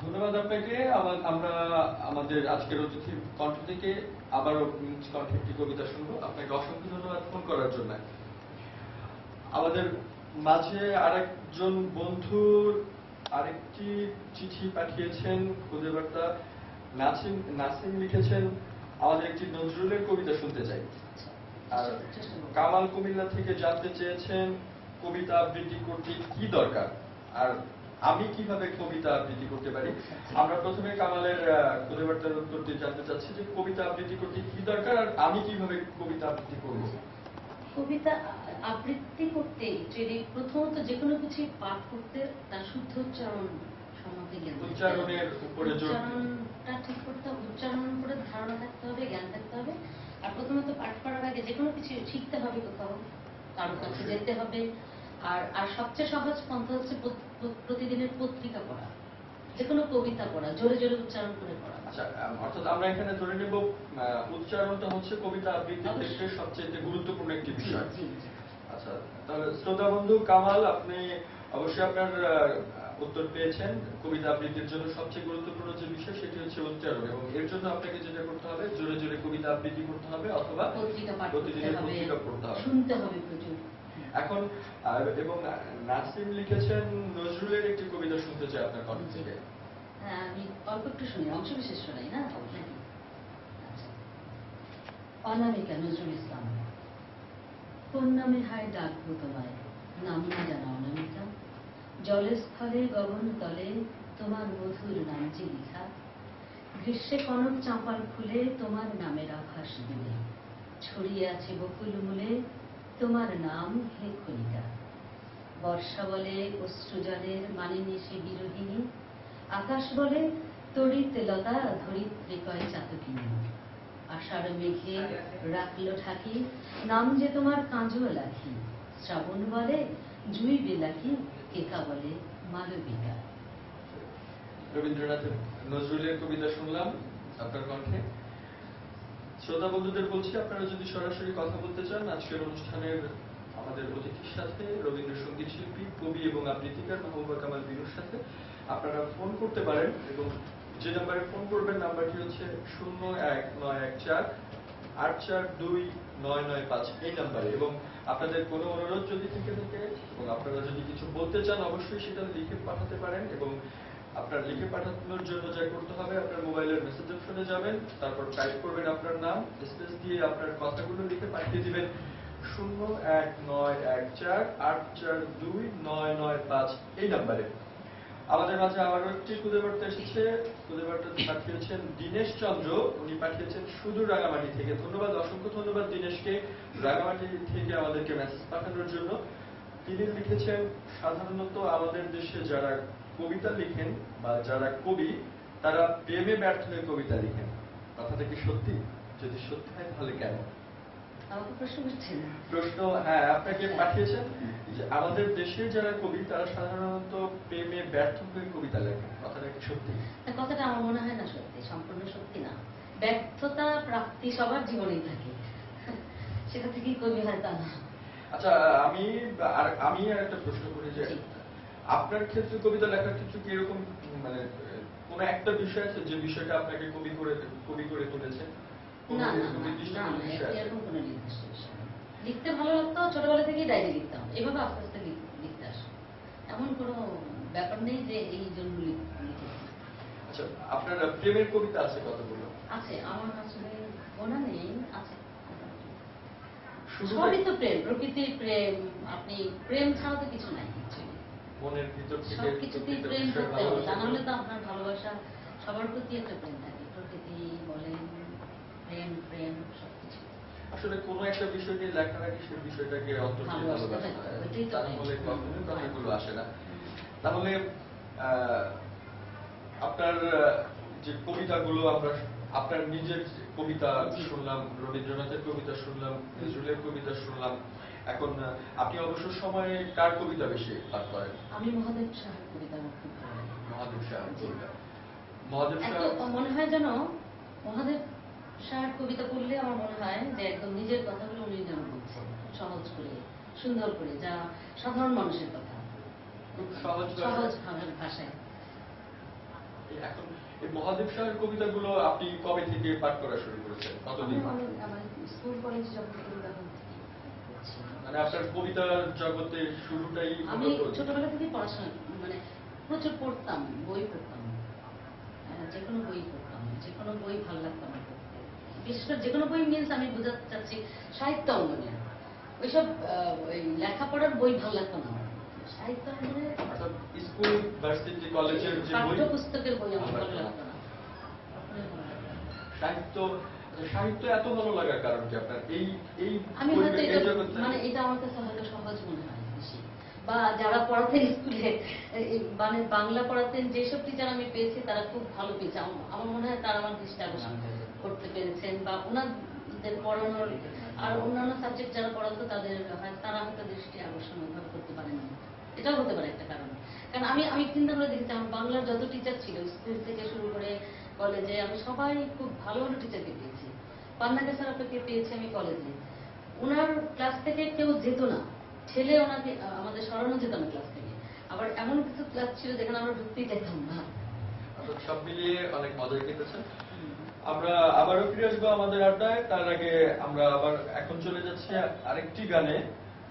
ধন্যবাদ আপনাকে। আমরা আমাদের আজকের অতিথি কণ্ঠ থেকে আবারও কণ্ঠে একটি কবিতা শুনবো। আপনাকে অসংখ্য ধন্যবাদ ফোন করার জন্য। আমাদের মাঝে আরেকজন বন্ধুর আরেকটি চিঠি পাঠিয়েছেন, খুদে বার্তা। নাসিম লিখেছেন, আমাদের একটি নজরুলের কবিতা শুনতে চাই। আর কামাল কুমিল্লা থেকে জানতে চেয়েছেন কবিতা আবৃত্তি করতে কি দরকার, আর আমি কিভাবে কবিতা আবৃত্তি করতে পারি। আমরা প্রথমে কামালের খুদে বার্তার উত্তরটি জানতে চাচ্ছি যে কবিতা আবৃত্তি করতে কি দরকার, আর আমি কিভাবে কবিতা আবৃত্তি করব। কবিতা আবৃত্তি করতে যদি প্রথমত যে কোনো কিছু পাঠ করতে তার শুদ্ধ উচ্চারণ সম্বন্ধে জ্ঞান, উচ্চারণের উপরে উচ্চারণটা ঠিক করতে হবে, উচ্চারণের উপরে ধারণা থাকতে হবে, জ্ঞান থাকতে হবে। আর প্রথমত পাঠ করার আগে যে কোনো কিছু শিখতে হবে, কোথাও কারোর কাছে যেতে হবে। আর সবচেয়ে সহজ পন্থা হচ্ছে প্রতিদিনের পত্রিকা পড়া, যে কোনো কবিতা পড়া, জোরে জোরে উচ্চারণ করে পড়া। আচ্ছা, অর্থাৎ আমরা এখানে ধরে নেব উচ্চারণটা হচ্ছে কবিতা আবৃত্তির ক্ষেত্রে সবচেয়ে গুরুত্বপূর্ণ একটি বিষয়। আচ্ছা, তাহলে শ্রোতা বন্ধু কামাল, আপনি অবশ্যই আপনার উত্তর পেয়েছেন। কবিতা আবৃত্তির জন্য সবচেয়ে গুরুত্বপূর্ণ যে বিষয় সেটি হচ্ছে উচ্চারণ, এবং এর জন্য আপনাকে যেটা করতে হবে জোরে জোরে কবিতা আবৃত্তি করতে হবে অথবা প্রতিদিনের পত্রিকা পড়তে হবে, শুনতে হবে প্রচুর। এখন এবং নাসিম লিখেছেন নজরুলের একটি কবিতা শুনতে চাই আপনার কণ্ঠ থেকে। হ্যাঁ, আমি অল্প একটু শুনি, অংশ বিশেষ শোনাই না। আচ্ছা, অনামিকা, নজরুল ইসলাম। কোন নামে হায় ডাকবো তোমায়, নাম না জানা অনামিকা। জলের স্থলে গগন তলে তোমার মধুর নাম যে লিখা। গ্রীষ্মে কনক চাঁপার ফুলে তোমার নামের আভাস দিলে। ছড়িয়ে আছে বকুল মূলে তোমার নাম হে খনিকা। বর্ষা বলে অশ্রুজলের মানিনী সে বিরোহিনী। আকাশ বলে তড়িৎ লতা ধরিত্রী কয় চাতকিনী। আষাঢ় মেঘে রাখল ঢাকি, নাম যে তোমার কাঁজুয়া লাখি। শ্রাবণ বলে জুই বিলাকি, কেকা বলে মালবিকা। রবীন্দ্রনাথ নজরুলের কবিতা শুনলাম আপনার কণ্ঠে। শ্রোতা বন্ধুদের বলছি, আপনারা যদি সরাসরি কথা বলতে চান আজকের অনুষ্ঠানের আমাদের অতিথির সাথে, রবীন্দ্রসঙ্গীত শিল্পী, কবি এবং আবৃত্তিকার মাহবুবা কামাল বিনুর সাথে, আপনারা ফোন করতে পারেন, এবং যে নাম্বারে ফোন করবেন নাম্বারটি হচ্ছে 019148429995 এই নাম্বারে। এবং আপনাদের কোনো অনুরোধ যদি থেকে থাকে এবং আপনারা যদি কিছু বলতে চান অবশ্যই সেটা লিখে পাঠাতে পারেন, এবং আপনার লিখে পাঠানোর জন্য যা করতে হবে, আপনার মোবাইলের মেসেজ অপশনে যাবেন, তারপর টাইপ করবেন আপনার নাম, স্পেস দিয়ে আপনার কথাগুলো লিখে পাঠিয়ে দিবেন 01914842995 এই নাম্বারে। আমাদের মাঝে আবারও একটি খুদে বার্তা এসেছে। খুদে বার্তাটি পাঠিয়েছেন দীনেশ চন্দ্র, উনি পাঠিয়েছেন সুদূর রাঙামাটি থেকে। ধন্যবাদ, অসংখ্য ধন্যবাদ দীনেশকে রাঙামাটি থেকে আমাদেরকে মেসেজ পাঠানোর জন্য। তিনি লিখেছেন, সাধারণত আমাদের দেশে যারা কবিতা লিখেন বা যারা কবি, তারা প্রেমে ব্যর্থ হয়ে কবিতা লিখেন। কথাটা কি সত্যি? যদি সত্যি হয় তাহলে কেন? আমাকে প্রশ্ন করছেন? প্রশ্ন, হ্যাঁ, আপনাকে পাঠিয়েছেন যে আমাদের দেশে যারা কবি তারা সাধারণত প্রেমে ব্যর্থ হয়ে কবিতা লেখেন। কথাটা কি সত্যি? কথাটা আমার মনে হয় না সত্যি, সম্পূর্ণ সত্যি না। ব্যর্থতা প্রাপ্তি সবার জীবনেই থাকে, সেটা থেকেই কবি হয় তা না। আচ্ছা, আমি আর একটা প্রশ্ন করি যে আপনার ক্ষেত্রে কবিতা লেখার ক্ষেত্রে কি এরকম মানে কোন একটা বিষয় আছে যে বিষয়টা আপনাকে কবি করে তুলেছে? না না না, এরকম কোনো নির্দিষ্ট বিষয় নেই। লিখতে ভালো লাগতো, ছোটবেলা থেকেই ডায়েরি লিখতাম, এভাবে আস্তে আস্তে লিখতে আসে। এমন কোনো ব্যাপার নেই যে এই জন্য লিখেছি। আচ্ছা, আপনার প্রেমের কবিতা আছে কতগুলো? আছে, আমার আসলে গোনা নেই, আছে। শুরুটা সবই তো প্রেম, প্রকৃতির প্রেম। আপনি প্রেম ছাড়া তো কিছু নাই, actually। মনের ভিতর থেকে সবকিছুতেই প্রেম থাকতে হবে, তা নাহলে তো আপনার ভালোবাসা সবার প্রতি একটা প্রেম থাকে। প্রকৃতি বলেন, প্রেম প্রেম সবকিছু। আসলে কোন একটা বিষয় নিয়ে লেখার আগে সেই বিষয়টাকে অন্তর থেকে ভালোবাসতে হয়, তা নাহলে কখনোই কথাগুলো আসে না। তাহলে আপনার যে কবিতাগুলো আমরা, আপনার নিজের কবিতা শুনলাম, রবীন্দ্রনাথের কবিতা শুনলাম, নজরুলের কবিতা শুনলাম, এখন আপনি অবসর সময়ে কার কবিতা বেশি পাঠ করেন? আমি মহাদেব সাহার কবিতা আমার খুব ভালো লাগে। মহাদেব সাহার কবিতা। মহাদেব এত সাহা মনে হয় যেন মহাদেব সাহার কবিতা পড়লে আমার মনে হয় যে একদম নিজের কথাগুলো উনি যেন বলছেন সহজ করে, সুন্দর করে, যা সাধারণ মানুষের কথা, খুব সহজ ভাষায়। এখন এই মহাদেব সাহার কবিতাগুলো আপনি কবে থেকে পাঠ করা শুরু করেছেন? কতদিন? আমার স্কুল কলেজ যখন পড়ি তখন থেকেই করছি। মানে আপনার কবিতার জগতে শুরুটাই আমি ছোটবেলা থেকে পড়াশোনা, মানে প্রচুর পড়তাম, বই পড়তাম, যে কোনো বই পড়তাম, যে কোনো বই ভালো লাগতো আমার পড়তে। বিশেষ করে যে কোনো বই মিনস আমি বোঝাতে চাচ্ছি সাহিত্য অঙ্গনে, ওইসব ওই লেখাপড়ার বই ভালো লাগতো না আমার। সাহিত্য অঙ্গনে স্কুল, ভার্সিটি, কলেজের যে বই, পাঠ্যপুস্তকের বই আমার ভালো লাগতো না। সাহিত্য, সাহিত্য এত ভালো লাগার কারণ কি আপনার? এই এই আমি হয়তো এটা মানে এটা আমার কাছে হয়তো সহজ মনে হয় বেশি। বা যারা পড়াতেন স্কুলে, মানে বাংলা পড়াতেন যেসব টিচার আমি পেয়েছি তারা খুব ভালো পেয়েছে। আমার মনে হয় তারা আমার দৃষ্টি আকর্ষণ করতে পেরেছেন, বা ওনাদের পড়ানোর আর অন্যান্য সাবজেক্ট যারা পড়াতো তাদের তারা হয়তো দৃষ্টি আকর্ষণ ওইভাবে করতে পারেনি। এটাও হতে পারে একটা কারণ। কারণ আমি চিন্তা করে দেখেছি আমার বাংলার যত টিচার ছিল স্কুল থেকে শুরু করে কলেজে, আমি সবাই খুব ভালো ভালো টিচারকে পেয়েছি। পান্নাকে স্যার আপনাকে পেয়েছি আমি কলেজে। ওনার ক্লাস থেকে কেউ যেত না, ছেলে ওনাকে আমাদের সরানো যেত না ক্লাস থেকে। আবার এমন কিছু ক্লাস ছিল যেখানে আমরা ঢুকতেই চাইতাম না। সব মিলিয়ে অনেক মজা কেটেছে। আমরা আবারও ফিরে আসবো আমাদের আড্ডায়। তার আগে আমরা আবার এখন চলে যাচ্ছি আরেকটি গানে।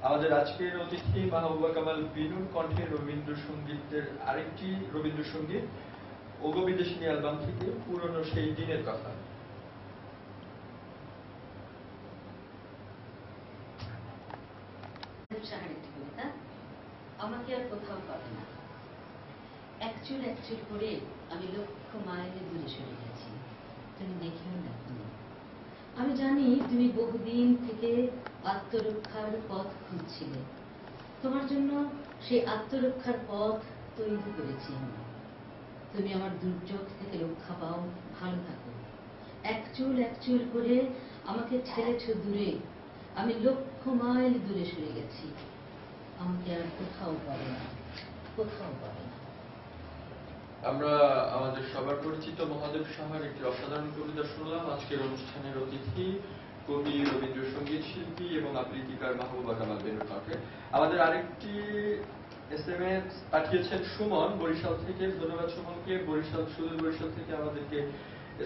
আমাদের আজকের অতিথি মাহবুবা কামাল বিনুর কণ্ঠে রবীন্দ্রসঙ্গীতের আরেকটি রবীন্দ্রসঙ্গীত, ওগো বিদেশিনী অ্যালবাম থেকে পুরনো সেই দিনের কথা। সাহার একটি কবিতা, আমাকে আর কোথাও পাবে না। একচুল একচুল করে আমি লক্ষ মাইল দূরে সরে গেছি, তুমি দেখেও দেখনি। আমি জানি তুমি বহুদিন থেকে আত্মরক্ষার পথ খুঁজছিলে, তোমার জন্য সেই আত্মরক্ষার পথ তৈরি করেছি আমি। তুমি আমার দুর্যোগ থেকে রক্ষা পাও, ভালো থাকো। একচুল একচুল করে আমাকে ছেড়েছ দূরে, আমি লক্ষ মাইল দূরে সরে গেছি, আমাকে আর কোথাও পাবে না, কোথাও পাবে না। আমরা আমাদের সবার পরিচিত মহাদেব সাহার একটি অসাধারণ কবিতা শুনলাম। আজকের অনুষ্ঠানের অতিথি কবি, রবীন্দ্রসঙ্গীত শিল্পী এবং আবৃত্তিকার মাহবুবা কামাল বেনুর কণ্ঠে। আমাদের আরেকটি SMS পাঠিয়েছেন সুমন বরিশাল থেকে। ধন্যবাদ সুমনকে, সুদূর বরিশাল থেকে আমাদেরকে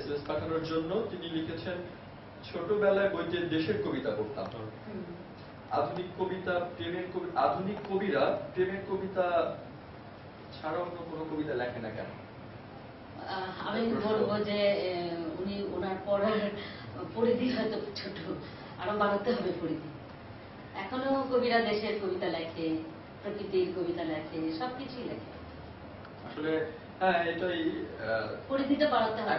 SMS পাঠানোর জন্য। তিনি লিখেছেন, ছোটবেলায় বইতে দেশের কবিতা পড়তাম, আধুনিক কবিতা প্রেমের কবিতা, আধুনিক কবিরা প্রেমের কবিতা ছাড়া অন্য কোনো কবিতা লেখে না কেন? আমি বলবো যে উনি ওনার পড়ার পরিধি হয়তো ছোট, আরো বাড়াতে হবে পরিধি। এখনো কবিরা দেশের কবিতা লেখে, প্রকৃতির কবিতা লেখে, সবকিছুই লেখে। আসলে হ্যাঁ, এটাই পরিধিটা বাড়াতে হবে।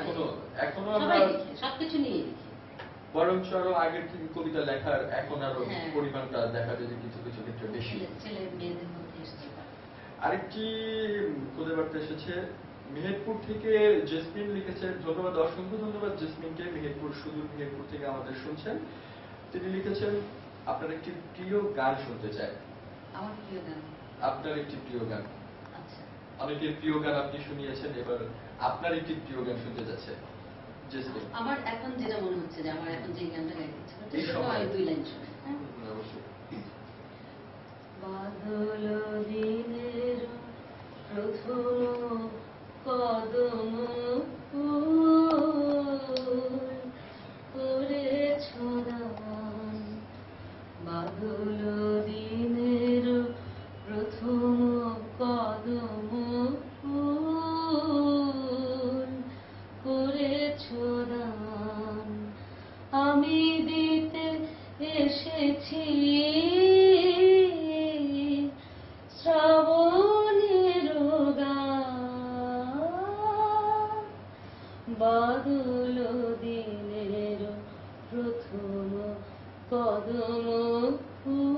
এখনো সবাই আমরা লিখে, সবকিছু নিয়ে লিখে। বরঞ্চ আরো আগের থেকে কবিতা লেখার এখন আরো হ্যাঁ। পরিমাণটা দেখা যায় যে কিছু কিছু ক্ষেত্রে বেশি। ছেলে মেয়েদের মধ্যে এসছে। আরেকটি খুদে বার্তা এসেছে মেহেরপুর থেকে। জেসমিন লিখেছেন, ধন্যবাদ, অসংখ্য ধন্যবাদ জেসমিনকে, মেহেরপুর, সুদূর মেহেরপুর থেকে আমাদের শুনছেন। তিনি লিখেছেন আপনার একটি প্রিয় গান শুনতে চাই। আমার প্রিয় গান? আপনার একটি প্রিয় গান। আচ্ছা, অনেকের প্রিয় গান আপনি শুনিয়েছেন, এবার আপনার একটি প্রিয় গান শুনতে যাচ্ছে জেসমিন। আমার এখন যেটা মনে হচ্ছে যে আমার এখন যে গানটা গাইতে ইচ্ছে করছে, এই সেটা সময় আমি 2 লাইন শুনি। হ্যাঁ? অবশ্যই। বাদল দিনের প্রথম কদম ফুল করেছ দান, বাদল দিনের প্রথম কদম ফুল করেছ দান, আমি দিতে এসেছি শ্রাবণের গান, বাদল দিনের প্রথম কদম ফুল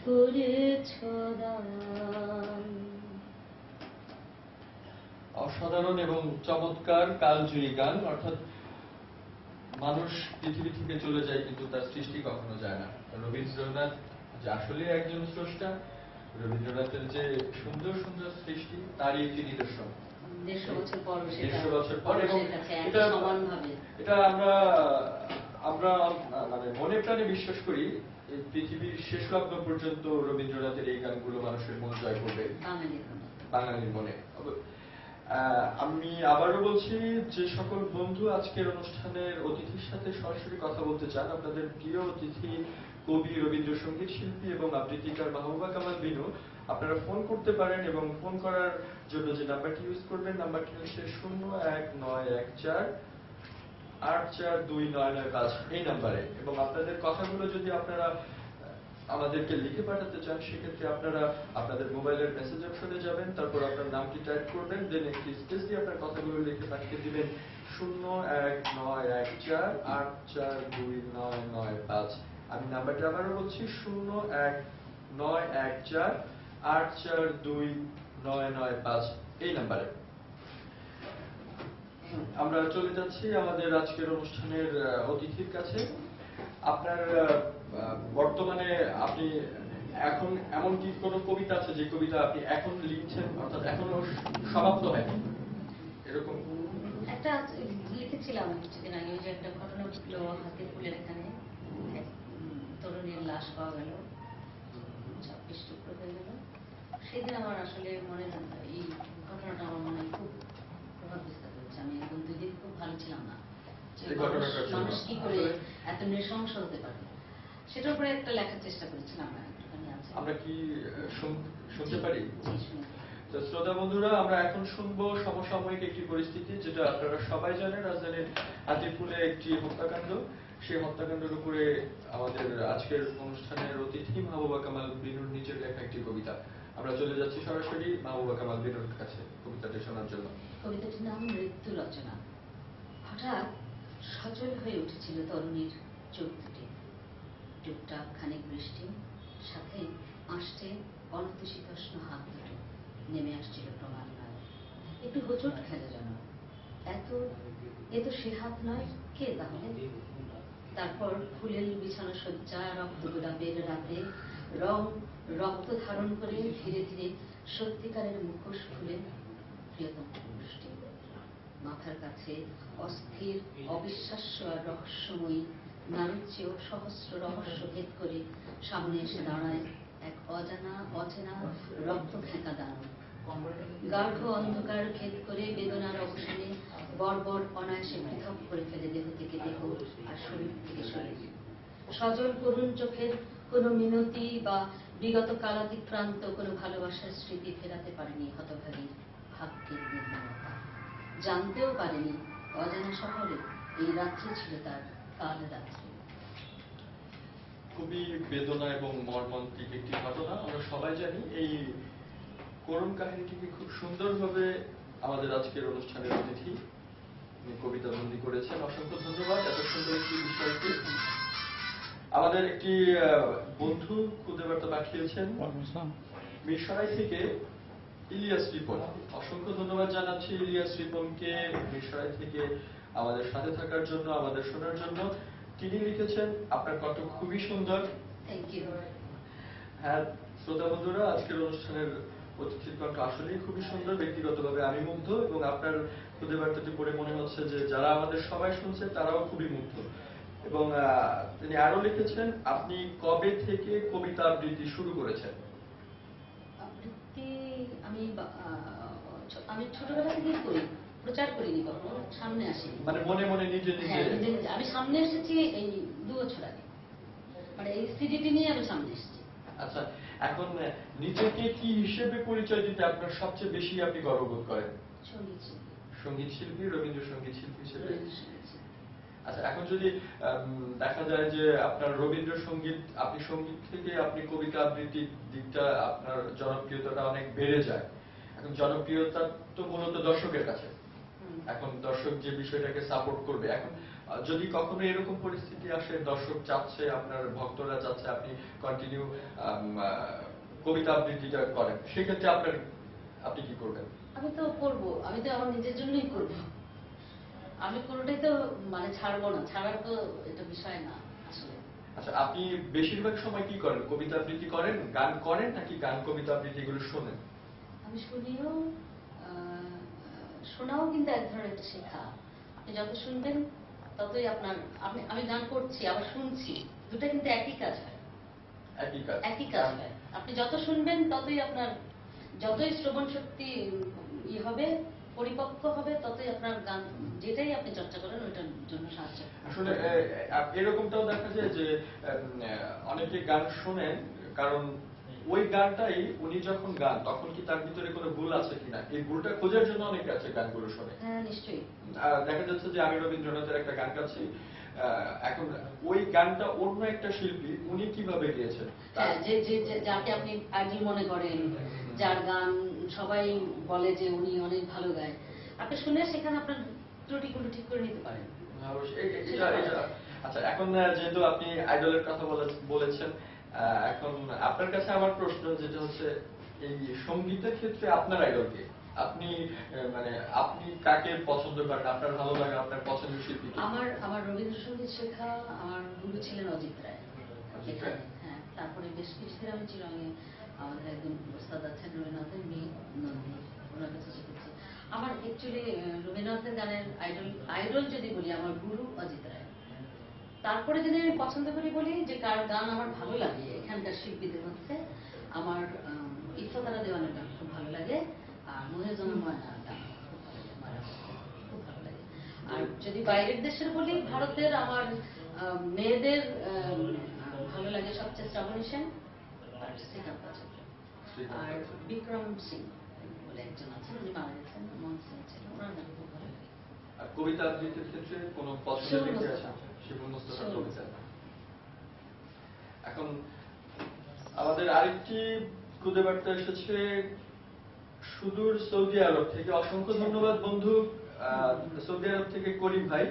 করেছ দান। অসাধারণ এবং চমৎকার কালজয়ী গান। অর্থাৎ মানুষ পৃথিবী থেকে চলে যায় কিন্তু তার সৃষ্টি কখনো যায় না। রবীন্দ্রনাথ যে আসলে একজন স্রষ্টা, রবীন্দ্রনাথের যে সুন্দর সুন্দর সৃষ্টি তারই একটি নিদর্শন। 150 বছর পর 150 বছর পর, এবং এটা সমানভাবে এটা আমরা আমরা মানে মনে প্রাণে বিশ্বাস করি এই পৃথিবীর শেষ লগ্ন পর্যন্ত রবীন্দ্রনাথের এই গানগুলো মানুষের মন জয় করবে, বাঙালির মনে। আমি আবারও বলছি, যে সকল বন্ধু আজকের অনুষ্ঠানের অতিথির সাথে সরাসরি কথা বলতে চান, আপনাদের প্রিয় অতিথি কবি, রবীন্দ্রসঙ্গীত শিল্পী এবং আবৃত্তিকার মাহবুবা কামাল বিনু, আপনারা ফোন করতে পারেন এবং ফোন করার জন্য যে নাম্বারটি ইউজ করবেন, নাম্বারটি হচ্ছে 01914 8429995 এই নাম্বারে। এবং আপনাদের কথাগুলো যদি আপনারা আমাদেরকে লিখে পাঠাতে চান, সেক্ষেত্রে আপনারা আপনাদের মোবাইলের মেসেজ অপশনে যাবেন, তারপর আপনার নামটি টাইপ করবেন, দেন একটি স্পেস দিয়ে আপনার কথাগুলো লিখে পাঠিয়ে দিবেন 01914 8429995। আমি নাম্বারটা আবারও বলছি 01914 8429995 এই নাম্বারে। আমরা চলে যাচ্ছি আমাদের আজকের অনুষ্ঠানের অতিথির কাছে। আপনার বর্তমানে আপনি এখন এমন কি কোনো কবিতা আছে যে কবিতা আপনি এখন লিখছেন, অর্থাৎ এখনো সমাপ্ত হয়নি, এরকম? একটা লিখেছিলাম কিছুদিন আগে, যে একটা ঘটনা ঘটলো হাতির পুলের এখানে, এক তরুণীর লাশ পাওয়া গেল, 26 টুকরো হয়ে গেল। সেদিন আমার আসলে মনে এই ঘটনাটা আমার মনে খুব প্রভাব বিস্তার করেছে। আমি এখন 2 দিন খুব ভালো ছিলাম না, মানুষ কি করে এত নৃশংস হতে পারে, সেটার উপরে একটা লেখার চেষ্টা করেছিলাম। আমরা কি শুনতে পারি? তো শ্রোতা বন্ধুরা, আমরা এখন শুনবো সমসাময়িক একটি পরিস্থিতি, যেটা আপনারা সবাই জানেন, রাজধানীর হাতিরপুলে একটি হত্যাকাণ্ড। সেই হত্যাকাণ্ডের উপরে আমাদের আজকের অনুষ্ঠানের অতিথি মাহবুবা কামাল বিনুর নিজের লেখা একটি কবিতা। আমরা চলে যাচ্ছি সরাসরি মাহবুবা কামাল বিনুর কাছে কবিতাটি শোনার জন্য। কবিতাটির নাম মৃত্যু রচনা। হঠাৎ সচল হয়ে উঠেছিল তরুণীর চোখ দুটি, টুকটাক খানিক বৃষ্টি, সাথে আসছে অনতিশীতোষ্ণ হাত দুটো, নেমে আসছিল ক্রমান্বয়ে, একটু হোঁচট খেলা যেন। এ তো সে হাত নয়, কে তাহলে? তারপর ফুলের বিছানো শয্যা, রক্ত গোলাপের রাতে, রং রক্ত ধারণ করে ধীরে ধীরে সত্যিকারের মুখোশ খুলে প্রিয়তম পুরুষটি মাথার কাছে অস্থির, অবিশ্বাস্য আর রহস্যময়ী, নারীর চেয়েও সহস্র রহস্য ভেদ করে সামনে এসে দাঁড়ায় এক অজানা অচেনা রক্ত ফেঁকা দানব। গাঢ় অন্ধকার ভেদ করে বেদনার অবসানে বর্বর অনায়াসে পৃথক করে ফেলে দেহ থেকে দেহ আর শরীর থেকে শরীর। সজল করুণ চোখের কোনো মিনতি বা বিগত কালাতিক্রান্ত কোনো ভালোবাসার স্মৃতি ফেরাতে পারেনি হতভাগী ভাগ্যের নির্মলতা। জানতেও পারেনি অজানা শহরে এই রাত্রি ছিল তার কাল রাত্রি। খুবই বেদনা এবং মর্মান্তিক একটি ঘটনা। আমরা সবাই জানি এই করুণ কাহিনীটিকে খুব সুন্দরভাবে আমাদের আজকের অনুষ্ঠানের অতিথি উনি কবিতা বন্দী করেছেন। অসংখ্য ধন্যবাদ এত সুন্দর একটি বিষয়কে। আমাদের একটি বন্ধু খুদে বার্তা পাঠিয়েছেন মিরসরাই থেকে ইলিয়াস রিপন। অসংখ্য ধন্যবাদ জানাচ্ছি ইলিয়াস রিপনকে মিরসরাই থেকে আমাদের সাথে থাকার জন্য, আমাদের শোনার জন্য। তিনি লিখেছেন, আপনার কণ্ঠ খুবই সুন্দর। Thank you. হ্যাঁ শ্রোতা বন্ধুরা, আজকের অনুষ্ঠানের অতিথির কণ্ঠ আসলেই খুবই সুন্দর। ব্যক্তিগতভাবে আমি মুগ্ধ এবং আপনার খুদে বার্তাটি পড়ে মনে হচ্ছে যে যারা আমাদের সবাই শুনছে তারাও খুবই মুগ্ধ। এবং তিনি আরো লিখেছেন, আপনি কবে থেকে কবিতা আবৃত্তি শুরু করেছেন? আবৃত্তি আমি আমি ছোটবেলা থেকেই করি, প্রচার করিনি কখনো, সামনে আসিনি। মানে মনে মনে নিজে নিজে? হ্যাঁ, নিজে নিজে। আমি সামনে এসেছি এই 2 বছর আগে, মানে এই সিডিটি নিয়ে আমি সামনে এসেছি। আচ্ছা, এখন নিজেকে কি হিসেবে পরিচয় দিতে আপনার সবচেয়ে বেশি আপনি গর্ববোধ করেন? সঙ্গীত শিল্পী। সঙ্গীত শিল্পী, রবীন্দ্রসঙ্গীত শিল্পী হিসেবে। রবীন্দ্রসঙ্গীত শিল্পী। আচ্ছা, এখন যদি দেখা যায় যে আপনার রবীন্দ্রসঙ্গীত, আপনি সঙ্গীত থেকে আপনি কবিতা আবৃত্তির দিকটা আপনার জনপ্রিয়তাটা অনেক বেড়ে যায়। এখন জনপ্রিয়তা তো মূলত দর্শকের কাছে। এখন দর্শক যে বিষয়টাকে সাপোর্ট করবে, এখন যদি কখনো এরকম পরিস্থিতি আসে দর্শক চাচ্ছে, আপনার ভক্তরা চাচ্ছে আপনি কন্টিনিউ কবিতা আবৃত্তিটা করেন, সেক্ষেত্রে আপনি কি করবেন? আমি তো করবো, আমি তো আমার নিজের জন্যই করবো। আমি কোনোটাই তো মানে ছাড়বো না, ছাড়ার তো এটা বিষয় না আসলে। আচ্ছা, আপনি বেশিরভাগ সময় কি করেন? কবিতা আবৃত্তি করেন, গান করেন, নাকি গান কবিতা আবৃত্তি এগুলো শোনেন? আমি শুনিও, শোনাও কিন্তু এক ধরনের একটা শেখা। আপনি যত শুনবেন ততই আপনার, আমি গান করছি আবার শুনছি, দুটো কিন্তু একই কাজ হয়। একই কাজ? একই কাজ হয়। আপনি যত শুনবেন ততই আপনার, যতই শ্রবণ শক্তি হবে, পরিপক্ক হবে, ততই আপনার গান যেটাই আপনি চর্চা করেন ওইটার জন্য সাহায্য করে। আসলে এরকমটাও দেখা যায় যে অনেকে গান শোনেন, কারণ ওই গানটাই উনি যখন গান তখন কি তার ভিতরে কোনো ভুল আছে কিনা এই ভুলটা খোঁজার জন্য অনেকে আছে গানগুলো শোনে। হ্যাঁ, নিশ্চয়ই। দেখা যাচ্ছে যে আমি রবীন্দ্রনাথের একটা গান গাচ্ছি, এখন ওই গানটা অন্য একটা শিল্পী উনি কিভাবে গেয়েছেন, হ্যাঁ, যে যে যাকে আপনি আইডল মনে করেন, যার গান সবাই বলে যে উনি অনেক ভালো গায়, আপনি শুনে সেখানে আপনার ত্রুটিগুলো ঠিক করে নিতে পারেন। আচ্ছা, এখন যেহেতু আপনি আইডলের কথা বলেছেন, এখন আপনার কাছে আমার প্রশ্ন যেটা হচ্ছে, এই সঙ্গীতের ক্ষেত্রে আপনার আইডল কে? আপনি মানে আপনি কাকে পছন্দ করেন? আপনার ভালো লাগে, আপনার পছন্দের শিল্পী কে? আমার রবীন্দ্রসঙ্গীত শেখা, আমার গুরু ছিলেন অজিত রায়। হ্যাঁ, তারপরে বেশ কিছুদিন আমি চিরঙ্গে আমাদের একজন ওস্তাদ আছেন রবীন্দ্রনাথের মেয়ে নন্দী, ওনার কাছে শিখেছি। আমার অ্যাকচুয়ালি রবীন্দ্রনাথের গানের আইডল যদি বলি, আমার গুরু অজিত রায়। তারপরে যদি আমি পছন্দ করি বলি যে কার গান আমার ভালো লাগে এখানকার শিল্পীদের মধ্যে, আমার ইফতেখার দেওয়ানের গান খুব ভালো লাগে, আর মহিউজ্জামান ময়নার গান খুব ভালো লাগে, খুব ভালো লাগে। আর যদি বাইরের দেশের বলি, ভারতের আমার মেয়েদের ভালো লাগে সবচেয়ে শ্রাবণী সেন আর শ্রীকান্ত আচার্য আর বিক্রম সিং বলে একজন আছেন, উনি মারা গেছেন, মন সিং ছিল, ওনার গান খুব ভালো লাগে। আর কবিতা আবৃত্তির ক্ষেত্রে কোনো পছন্দের ব্যক্তি আছে? শিবুল মুস্তাফার কবিতা। এখন আমাদের আরেকটি খুদে বার্তা এসেছে সুদূর সৌদি আরব থেকে। অসংখ্য ধন্যবাদ বন্ধু, সৌদি আরব থেকে করিম ভাই।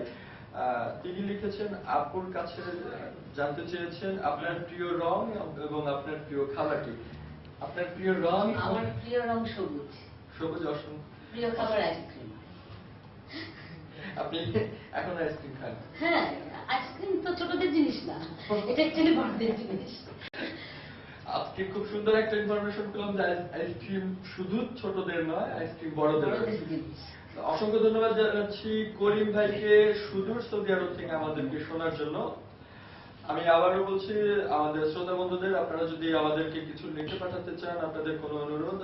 তিনি লিখেছেন, আপুর কাছে জানতে চেয়েছেন আপনার প্রিয় রং এবং আপনার প্রিয় খাবারটি। আপনার প্রিয় রং? আমার প্রিয় রং সবুজ। সবুজ। অসংখ্য প্রিয় খাবার আইসক্রিম। আপনি এখন আইসক্রিম খান? হ্যাঁ, আইসক্রিম তো ছোটদের জিনিস না, এটা অ্যাকচুয়ালি বড়দের জিনিস। আজকে খুব সুন্দর একটা ইনফরমেশন পেলাম যে আইসক্রিম শুধু ছোটদের নয়, আইসক্রিম বড়দের জিনিস। অসংখ্য ধন্যবাদ জানাচ্ছি করিম ভাইকে সুদূর সৌদি আরব থেকে আমাদেরকে শোনার জন্য। আমি আবারও বলছি আমাদের শ্রোতা বন্ধুদের, আপনারা যদি আমাদেরকে কিছু লিখে পাঠাতে চান, আপনাদের কোনো অনুরোধ,